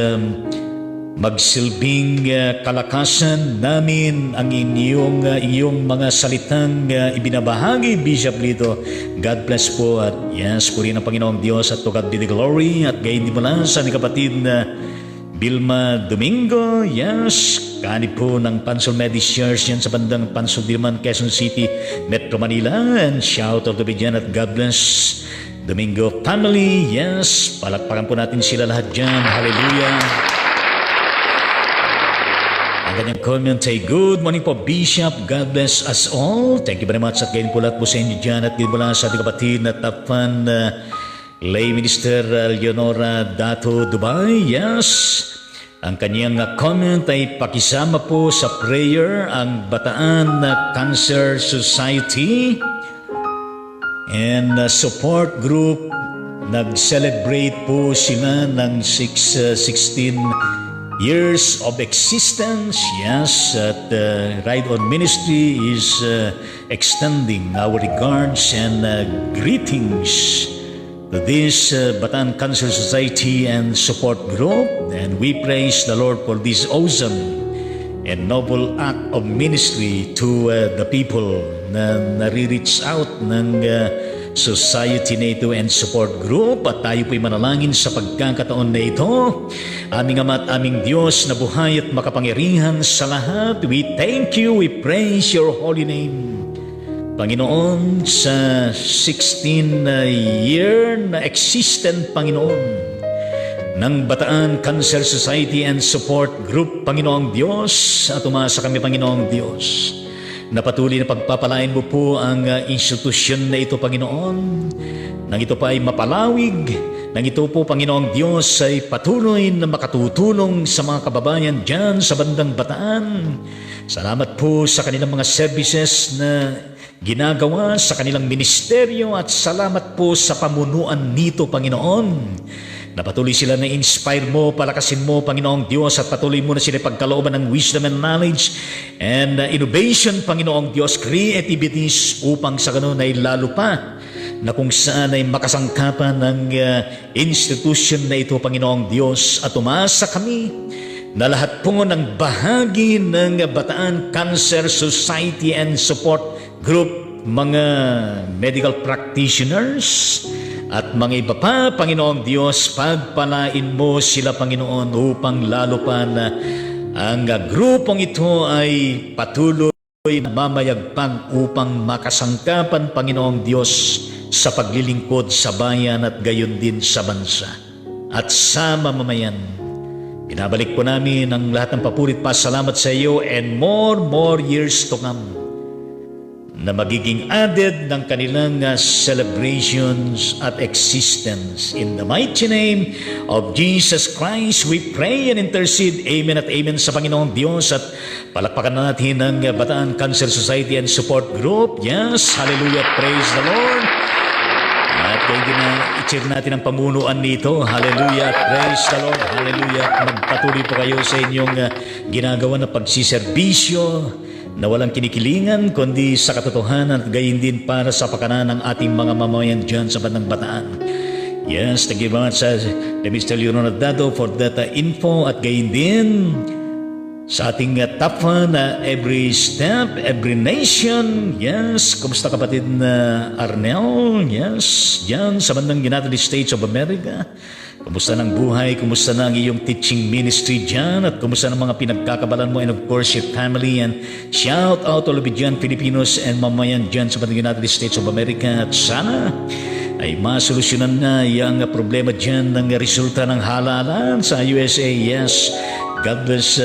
magsilbing kalakasan namin ang inyong mga salitang ibinabahagi, Bishop Lito. God bless po at yes, puri ng Panginoong Diyos at to God be the glory. At gayon din mo lang sa aming kapatid na Vilma Domingo, yes, kaanib po ng Pansol Methodist Church yan sa bandang Pansol Dilman, Quezon City, Metro Manila. And shout out to be dyan at God bless Domingo family. Yes, palakpakan po natin sila lahat dyan. Hallelujah. Ang Kanyang comment ay, good morning po Bishop, God bless us all. Thank you very much at gayon po lahat po sa inyo dyan at gayon po lang sa ating kapatid na Tapan Lay Minister Leonora Dato Dubai. Yes, ang kanyang comment ay pakisama po sa prayer ang Bataan Cancer Society and support group. Nag-celebrate po sila ng 16 years of existence. Yes, at Ride On Ministry is extending our regards and greetings to this Bataan Cancer Society and support group, and we praise the Lord for this awesome and noble act of ministry to the people na nare-reach out ng society na ito and support group. At tayo po'y manalangin sa pagkakataon na ito. Aming Ama at aming Diyos na buhay at makapangyarihan sa lahat, we thank you, we praise your holy name. Panginoon, sa 16 year na existent, Panginoon, ng Bataan Cancer Society and Support Group, Panginoong Diyos, at umasa kami, Panginoong Diyos, na patuloy na pagpapalain mo po ang institusyon na ito, Panginoon, nang ito pa ay mapalawig, nang ito po, Panginoong Diyos, ay patuloy na makatutulong sa mga kababayan dyan sa bandang Bataan. Salamat po sa kanilang mga services na ginagawa sa kanilang ministeryo at salamat po sa pamunuan nito, Panginoon. Na patuloy sila na inspire mo, palakasin mo, Panginoong Diyos, at patuloy mo na sila pagkalooban ng wisdom and knowledge and innovation, Panginoong Diyos, creativities, upang sa ganun ay lalo pa na kung saan ay makasangkapan ng institution na ito, Panginoong Diyos. At umasa kami na lahat po ng bahagi ng Bataan Cancer Society and Support Group, mga medical practitioners at mga iba pa, Panginoong Diyos, pagpalain mo sila, Panginoon, upang lalo pa na ang grupong ito ay patuloy na mamayagpag upang makasangkapan, Panginoong Diyos, sa paglilingkod sa bayan at gayon din sa bansa at sa mamamayan. Binabalik po namin ang lahat ng papurit pa, salamat sa iyo, and more years to come na magiging added ng kanilang celebrations at existence. In the mighty name of Jesus Christ, we pray and intercede. Amen at amen sa Panginoong Diyos. At palakpakan natin ang Bataan Cancer Society and Support Group. Yes, hallelujah, praise the Lord. At kaya din na i-cheer natin ang pamunuan nito. Hallelujah, praise the Lord. Hallelujah. Magpatuloy po kayo sa inyong ginagawa na pagsiservisyo na walang kinikilingan, kundi sa katotohanan at gayon din para sa pakanan ng ating mga mamamayan dyan sa bandang Bataan. Yes, thank you very much Mr. Leonora Dato for that info at gayon din sa ating Tapan Every Step, Every Nation. Yes, kumusta kapatid na Arnel? Yes, dyan sa bandang United States of America. Kumusta ng buhay? Kumusta na ang iyong teaching ministry dyan? At kumusta ng mga pinagkakabalan mo? And of course, your family. And shout out all of you dyan, Filipinos and mamayan dyan sa United States of America. At sana ay masolusyonan na yung problema dyan ng resulta ng halalan sa USA. Yes, God bless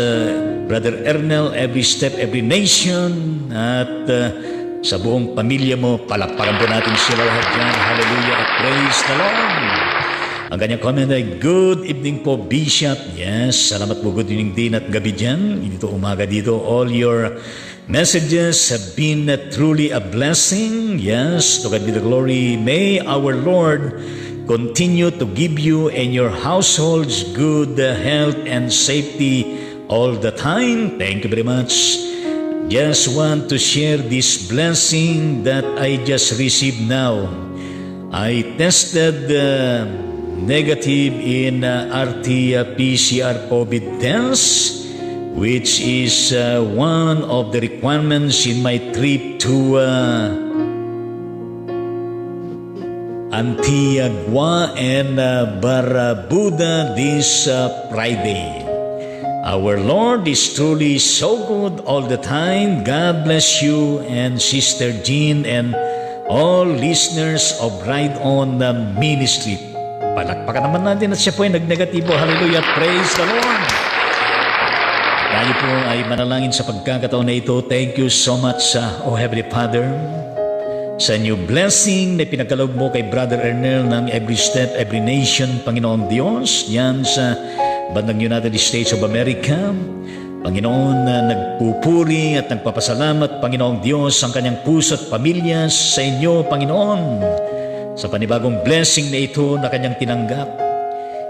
Brother Ernel, Every Step, Every Nation. At sa buong pamilya mo, palakpakan po natin sila lahat dyan. Hallelujah at praise the Lord. Ang kanyang comment ay, good evening po, Bishop. Yes, salamat po, good evening din at gabi dyan. Dito umaga dito, all your messages have been truly a blessing. Yes, to God be the glory. May our Lord continue to give you and your households good health and safety all the time. Thank you very much. Just want to share this blessing that I just received now. I tested negative in RT-PCR COVID test, which is one of the requirements in my trip to Antigua and Barbuda this Friday. Our Lord is truly so good all the time. God bless you and Sister Jean and all listeners of Ride On Ministry. Palakpakan naman natin at siya po ay nagnegatibo. Hallelujah, praise the Lord. Tayo po ay manalangin sa pagkakataon na ito. Thank you so much, O Heavenly Father, sa new blessing na pinagkaloob mo kay Brother Ernel ng Every Step, Every Nation, Panginoon Diyos, yan sa bandang United States of America. Panginoon, na nagpupuri at nagpapasalamat, Panginoong Diyos, ang kanyang puso at pamilya sa inyo, Panginoon, sa panibagong blessing na ito na kanyang tinanggap.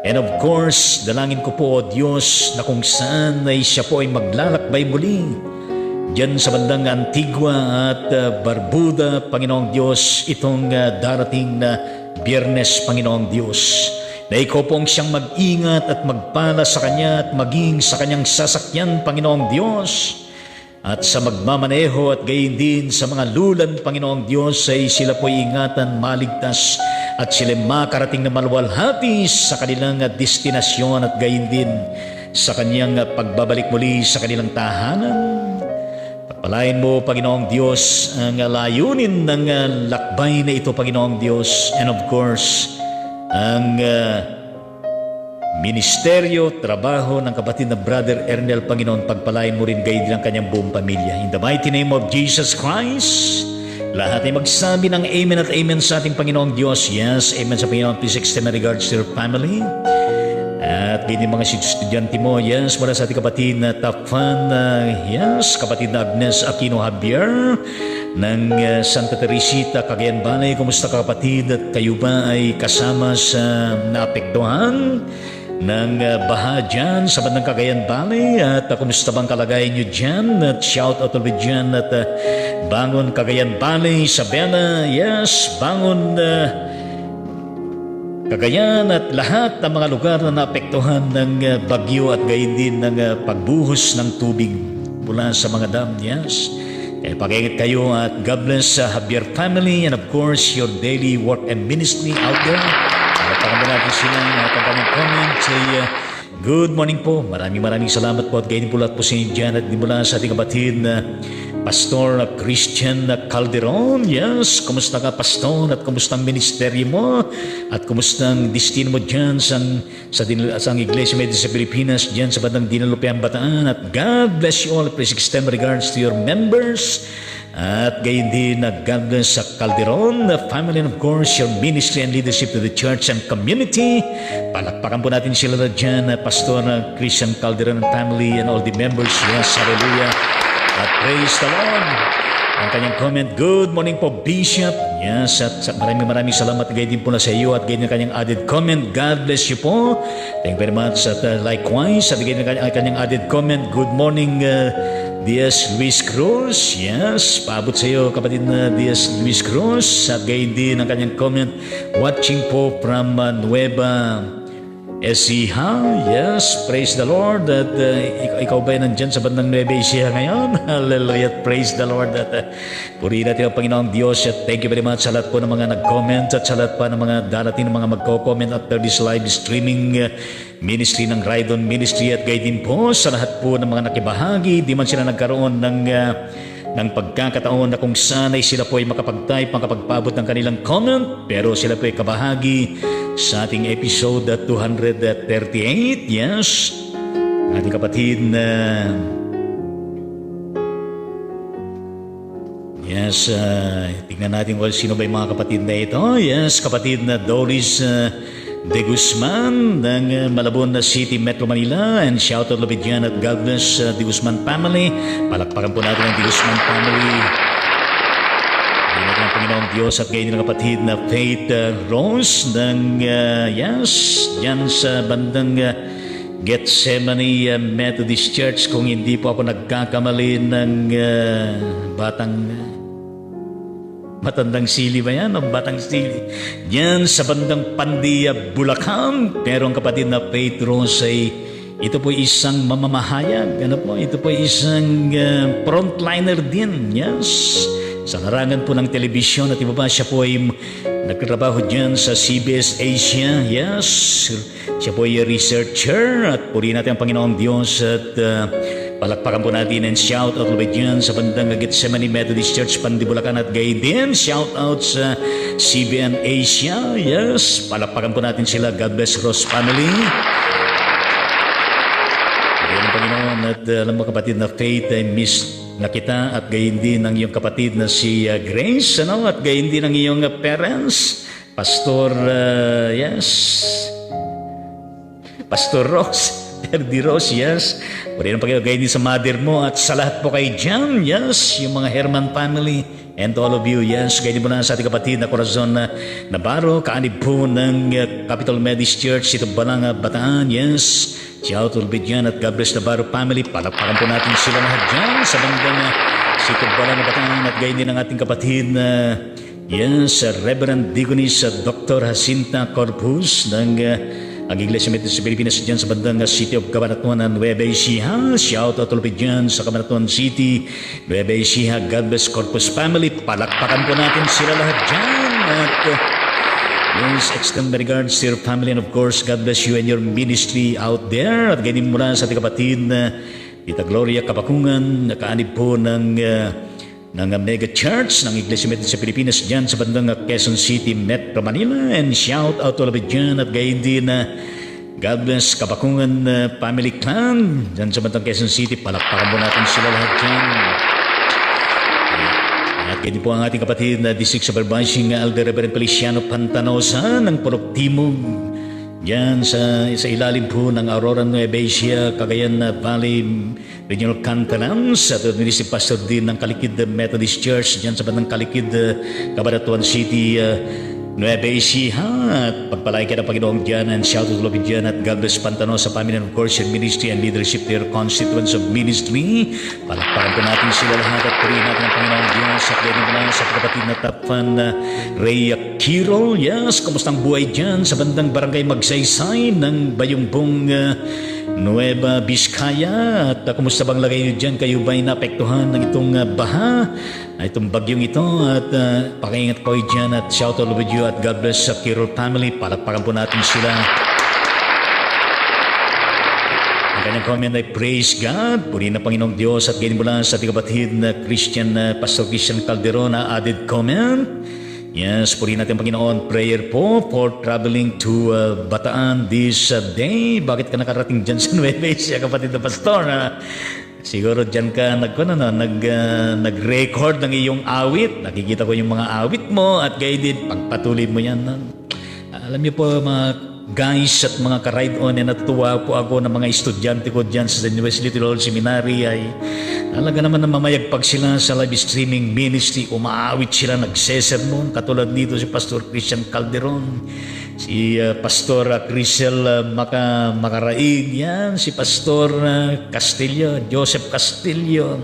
And of course, dalangin ko po, O Diyos, na kung saan ay siya po ay maglalakbay muli diyan sa bandang Antigua at Barbuda, Panginoong Diyos, itong darating na Biyernes, Panginoong Diyos, na ikaw pong siyang mag-ingat at magpala sa kanya at maging sa kanyang sasakyan, Panginoong Diyos, at sa magmamaneho at gayon din sa mga lulan, Panginoong Diyos, ay sila po'y ingatan, maligtas, at sila makarating na maluwalhati sa kanilang destinasyon at gayon din sa kanyang pagbabalik muli sa kanilang tahanan. Pagpalain mo, Panginoong Diyos, ang layunin ng lakbay na ito, Panginoong Diyos, and of course, ang ministeryo, trabaho ng kapatid na Brother Ernel, Panginoon, pagpalain mo rin gayon din ang kanyang buong pamilya. In the mighty name of Jesus Christ, lahat ay magsabi ng amen at amen sa ating Panginoong Diyos. Yes, amen sa Panginoon. Please extend my regards to your family. At ganyan mga estudyante mo, yes, mula sa ating kapatid na Tafan, yes, kapatid na Agnes Aquino Javier, ng Santa Teresita, Cagayan Valley. Kumusta ka, kapatid? At kayo ba ay kasama sa naapektuhan ng baha dyan sa bandang Cagayan Valley? At kumusta bang kalagayan nyo dyan? At shout out ulit dyan. At bangon Cagayan Valley, Isabela, yes, bangon Cagayan at lahat ng mga lugar na naapektuhan ng bagyo at gayon din ng pagbuhos ng tubig mula sa mga dam, yes. Pag-ingat kayo at God bless sa Javier family and of course your daily work and ministry out there. Pagkakanda natin sila at ang kanyang comment say good morning po. Maraming salamat po at gayon po lahat po sa inyo dyan at mula sa ating kapatid na Pastor Christian Calderon. Yes, kumusta ka, Pastor? At kumusta ang ministeryo mo? At kumusta ang destino mo dyan sa Iglesia Media sa Pilipinas, dyan sa bandang Dinalupian, Bataan? At God bless you all. Please extend regards to your members. At gayon din na God bless sa Calderon, the family, and of course, your ministry and leadership to the church and community. Palakpakan po natin sila na dyan, Pastor Christian Calderon and family and all the members. Yes, hallelujah. At praise the Lord. Ang kanyang comment, good morning po, Bishop. Yes, at maraming salamat gayon din po na sa iyo at gayon yung kanyang added comment. God bless you po. Thank you very much. At likewise, at gayon yung kanyang added comment, good morning, Diaz Luis Cruz. Yes, paabot sa iyo, kapatid na Diaz Luis Cruz. At gayon din ang kanyang comment, watching po from Nueva Ecija. Yes, praise the Lord. At ikaw ba nandyan sa bandang Nueva Ecija ngayon? Hallelujah, praise the Lord. At purihin natin ang Panginoong Diyos. At thank you very much sa lahat po ng mga nag-comment at sa lahat pa ng mga darating ng mga magko-comment after this live streaming ministry ng Rydon Ministry. At gayon din po sa lahat po ng mga nakibahagi, di man sila nagkaroon ng pagkakataon na kung saan ay sila po ay makapag-type, makapagpabot ng kanilang comment, pero sila po ay kabahagi sa ating episode 238. Yes, ating kapatid na yes, tingnan natin kung sino ba yung mga kapatid na ito. Yes, kapatid na Doris De Guzman ng Malabon City, Metro Manila, and shout out labid dyan at God bless De Guzman family. Palakpakan po natin ang De Guzman family. Gayon natin ang Panginoong Diyos at gayon ng kapatid na Faith Rose ng yes, dyan sa bandang Gethsemane Methodist Church, kung hindi po ako nagkakamali, ng Matandang Sili ba yan? O Batang Sili? Yan sa bandang Pandia, Bulacan. Pero ang kapatid na Faith Rose ay ito po isang mamamahayag. Ano po? Ito po isang frontliner din. Yes. Sa larangan po ng telebisyon at iba pa, siya po ay nagtatrabaho dyan sa CBS Asia. Yes. Siya po ay researcher at purihin natin ang Panginoong Diyos at palakpakan po natin and shout out ulit dyan sa bandang Gethsemane Methodist Church, Pandibulacan at gayon din. Shout out sa CBN Asia. Yes, palakpakan po natin sila. God bless Ross family. Ngayon ang Panginoon At alam mo kapatid na Faith, I miss na kita at gayon din ng iyong kapatid na si Grace, ano? At gayon din ng iyong parents, Pastor, Pastor Ross, Erdi Ross, yes. Pwede naman kayo gayon din sa mother mo at sa lahat po kayo dyan, yes. Yung mga Herman family and all of you, yes. Gayon din mo na sa ating kapatid na Corazon Navarro, kaanib po ng Capital Methodist Church, ito Balang Bataan, yes. Shout out dyan at God bless Navarro family. Palakpakan po natin sila lahat dyan sa bandang Sito Balang Bataan at gayon din ng ating kapatid na yes, Reverend Digonis Dr. Jacinta Corpus ng ang Iglesia Methodist sa Pilipinas dyan sa bandang City of Cabanatuan ng Nueva Ecija. Shout out ulit dyan sa Cabanatuan City, Nueva Ecija. God bless Corpus family. Palakpakan po natin sila lahat dyan. At yes, extend my regards to your family and of course, God bless you and your ministry out there. At ganyan mula sa ating kapatid na Tita Gloria Kapakungan, nakaanib po ng Mega Church ng Iglesia Methodist sa Pilipinas dyan sa bandang Quezon City, Metro Manila. And shout out to all of it dyan at gayon din God bless Kapakungan Family Clan dyan sa bandang Quezon City. Palakpakan po natin sila lahat dyan. At gayon po ang ating kapatid na District Supervising Elder Reverend Feliciano Pantanosa ng Purok Timog yan sa ilalim po ng Aurora Nueva Ecija, Cagayan Valley Regional Cantonals at Administrative Pastor din ng Kalikid Methodist Church dyan sa bandang Kalikid, Cabanatuan City, Nueva Ecija. At pagpalain ka ng Panginoong dyan and shout out to Lord dyan at God bless Pantano sa family and of course your ministry and leadership their constituents of ministry. Palakpakan po natin sila lahat at purihin natin ang Panginoong Diyos at ganyan mo lang sa kapatid na Tapfan Rhea Kirol. Yes, kumusta ang buhay dyan sa bandang Barangay Magsaysay ng Bayumbong Nueva Vizcaya at kumusta bang lagay nyo dyan? Kayo ba'y naapektuhan ng itong baha? Itong bagyong ito at pakaingat po dyan at shout out with you at God bless sa Kirol family. Palakpakan po natin sila. Ang kanyang comment ay praise God. Purihin na Panginoong Diyos at ganyan mula sa ating kapatid na Pastor Christian Calderon na added comment. Yes, purihin natin Panginoon. Prayer po for traveling to Bataan this day. Bakit ka nakarating dyan sa Nueva Ecija, kapatid na Pastor? Siguro dyan ka nag-record ng iyong awit. Nakikita ko yung mga awit mo at gayon din pagpatuloy mo yan. Alam niyo po mga guys at mga ka-ride on natutuwa po ako ng mga estudyante ko dyan sa St. Wesley Theological Seminary ay talaga naman na mamayagpag sila sa live streaming ministry. Umaawit sila, nagsesermon katulad dito si Pastor Christian Calderon, si Pastor Crisel Macaraig, yan, si Pastor Joseph Castillo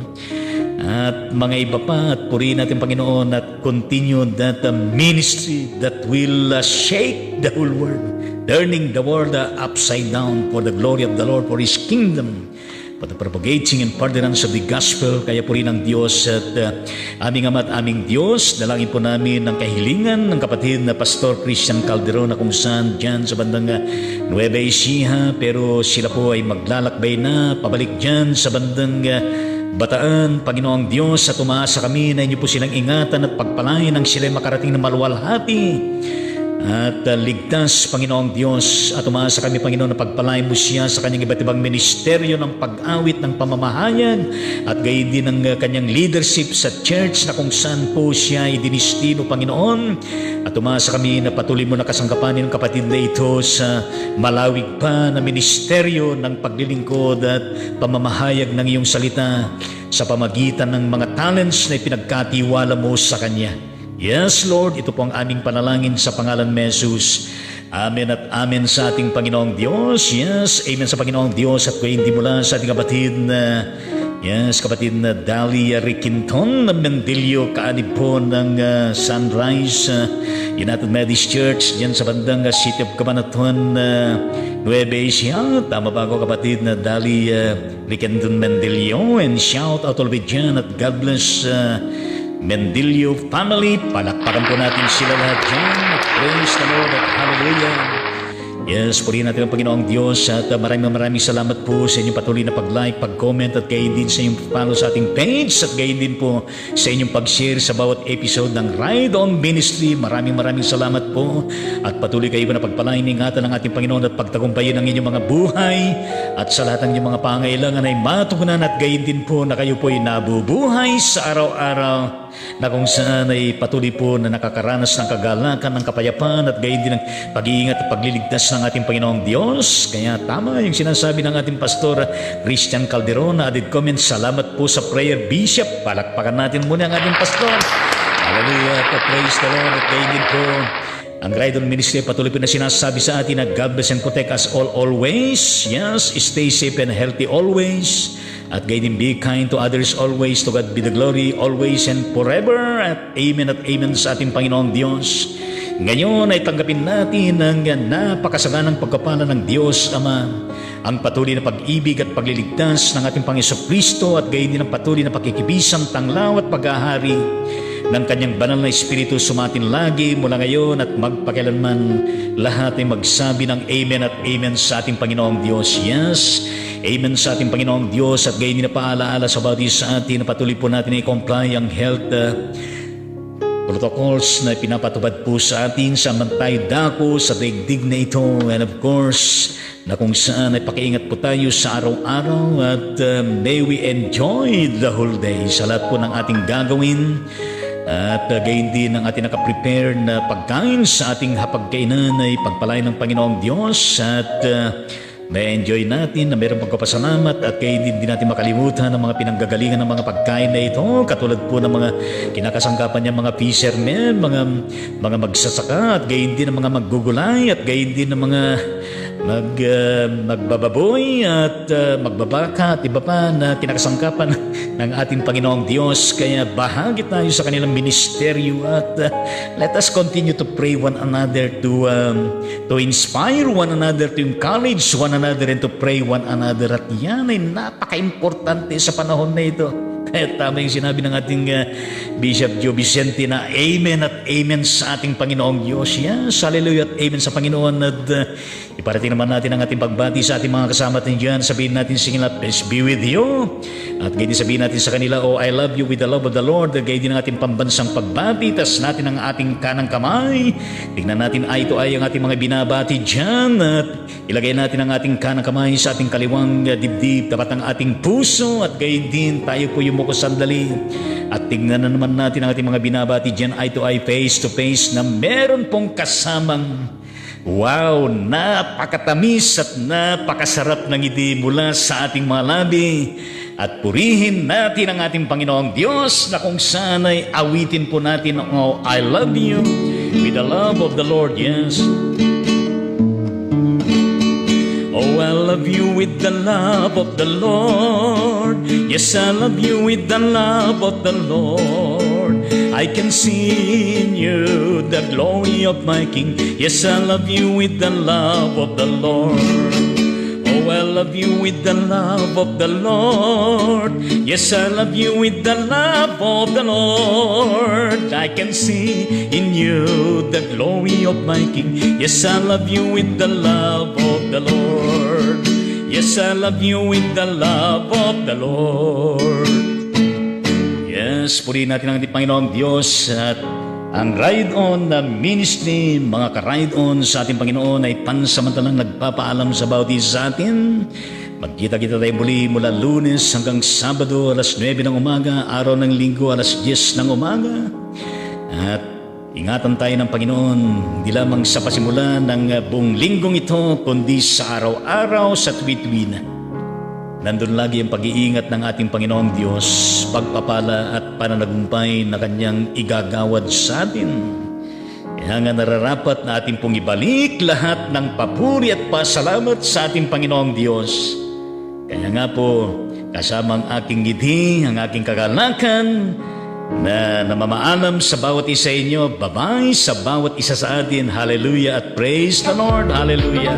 at mga iba pa. At purihin natin Panginoon at continue that ministry that will shake the whole world, turning the world upside down for the glory of the Lord, for His kingdom, for the propagating and furtherance of the gospel. Kaya po rin ang Diyos at aming Ama at aming Diyos, dalangin po namin ang kahilingan ng kapatid na Pastor Christian Calderon na kung saan dyan sa bandang Nueva Ecija, pero sila po ay maglalakbay na pabalik dyan sa bandang Bataan. Panginoong Diyos, at umaasa kami na inyo po silang ingatan at pagpalain ang sila makarating na maluwalhati at ligtas, Panginoong Diyos. At umaasa kami, Panginoon, na pagpalain mo siya sa kanyang iba't ibang ministeryo ng pag-awit, ng pamamahayan at gayon din ng kanyang leadership sa church na kung saan po siya ay dinistino, Panginoon. At umaasa kami na patuloy mo na kasangkapanin ng kapatid na ito sa malawig pa na ministeryo ng paglilingkod at pamamahayag ng iyong salita sa pamagitan ng mga talents na ipinagkatiwala mo sa kanya. Yes, Lord, ito po ang aming panalangin sa pangalan ni Jesus. Amen at amen sa ating Panginoong Diyos. Yes, amen sa Panginoong Diyos. At kung hindi mula sa ating kapatid na kapatid na Dalia Riquinton na Mendilio, kaanib po ng Sunrise United Methodist Church dyan sa bandang City of Cabanatuan, Nueva Ecija. Tama ba ako, kapatid na Dalia Riquinton Mendilio? And shout out all of it dyan at God bless Mendilio family. Palakpakan po natin sila lahat dyan. Praise the Lord at hallelujah. Yes, purihin natin ang Panginoong Diyos at maraming salamat po sa inyong patuloy na pag-like, pag-comment at gayon din sa inyong follow sa ating page at gayon din po sa inyong pag-share sa bawat episode ng Ride On Ministry. Maraming salamat po at patuloy kayo na pagpalain, ingatan ng ating Panginoon at pagtagumpayin ang inyong mga buhay at sa lahat ng inyong mga pangailangan ay matugunan at gayon din po na kayo po ay nabubuhay sa araw-araw na kung saan ay patuloy po na nakakaranas ng kagalakan, ng kapayapaan at gayon din ng pag-iingat at pagliligtas ng ating Panginoong Diyos. Kaya tama yung sinasabi ng ating Pastor Christian Calderon na added comment, salamat po sa prayer, Bishop. Palakpakan natin muna ang ating Pastor. Hallelujah, praise the Lord. At gayon din po ang Ride On Ministry patuloy po na sinasabi sa atin na God bless and protect us all always. Yes, stay safe and healthy always. At gayon din, be kind to others always. To God be the glory always and forever. At amen sa ating Panginoong Diyos. Ngayon ay tanggapin natin ang napakasaganang pagkapala ng Diyos Ama, ang patuloy na pag-ibig at pagliligtas ng ating Panginoong Kristo at gayon din ang patuloy na pakikibisan, tanglaw at paghahari ng kanyang banal na Espiritu sumatin lagi mula ngayon at magpakailanman. Lahat ay magsabi ng amen at amen sa ating Panginoong Diyos. Yes, amen sa ating Panginoong Diyos at gayon din na paalaala sa bawat isa sa atin na patuloy po natin i-comply ang health protocols na pinapatupad po sa atin sa mantay dako sa daigdig na ito, and of course na kung saan ay pakiingat po tayo sa araw-araw at may we enjoy the whole day sa lahat po ng ating gagawin at gayon din ang ating nakaprepare na pagkain sa ating hapagkainan ay pagpalain ng Panginoong Diyos at na-enjoy natin na mayroong pagpapasalamat at kaya hindi natin makalimutan ang mga pinanggagalingan ng mga pagkain na ito, katulad po ng mga kinakasangkapan niya mga fishermen, mga magsasaka at gayon din ang mga maggugulay at gayon din ang mga magbababoy at magbabaka at iba pa na kinakasangkapan ng ating Panginoong Diyos. Kaya bahagi tayo sa kanilang ministeryo at let us continue to pray one another, to inspire one another, to encourage one another and to pray one another. At yan ay napaka-importante sa panahon na ito. Kaya tama yung sinabi ng ating Bishop Joe Vicente na amen at amen sa ating Panginoong Diyos. Yes, hallelujah at amen sa Panginoon. At iparating naman natin ang ating pagbati sa ating mga kasama natin dyan. Sabihin natin, singing out, peace be with you. At gayon din sabihin natin sa kanila, oh, I love you with the love of the Lord. At gayon din ang ating pambansang pagbati. Tas natin ang ating kanang kamay. Tignan natin eye to eye ang ating mga binabati dyan. At ilagay natin ang ating kanang kamay sa ating kaliwang dibdib, tapat ang ating puso. At gayon din tayo po yung mukos sandali. At tignan na naman natin ang ating mga binabati dyan, eye to eye, face to face, na meron pong kasamang wow, napakatamis at napakasarap ng ngiti mula sa ating mga labi. At purihin natin ang ating Panginoong Diyos na kung saan ay awitin po natin, oh, I love you with the love of the Lord. Yes. Oh, I love you with the love of the Lord. Yes, I love you with the love of the Lord. I can see in you the glory of my King. Yes, I love you with the love of the Lord. Oh, I love you with the love of the Lord. Yes, I love you with the love of the Lord. I can see in you the glory of my King. Yes, I love you with the love of the Lord. Yes, I love you with the love of the Lord. Yes, purihin natin ang ating Panginoong Diyos at ang Ride On na Ministry, mga ka-Ride On sa ating Panginoon ay pansamantalang nagpapaalam sa bawat isa sa atin. Magkita-kita tayo muli mula Lunes hanggang Sabado, alas 9 ng umaga, araw ng Linggo, alas 10 ng umaga. At ingatan tayo ng Panginoon, hindi lamang sa pasimula ng buong linggong ito, kundi sa araw-araw sa tuwi-tuwi. Nandun lagi ang pag-iingat ng ating Panginoong Diyos, pagpapala at pananagumpay na Kanyang igagawad sa atin. Kaya nga nararapat na ating pong ibalik lahat ng papuri at pasalamat sa ating Panginoong Diyos. Kaya nga po, kasama ang aking ngiti, ang aking kagalakan, na namamaalam sa bawat isa inyo, babay sa bawat isa sa atin. Hallelujah at praise the Lord. Hallelujah.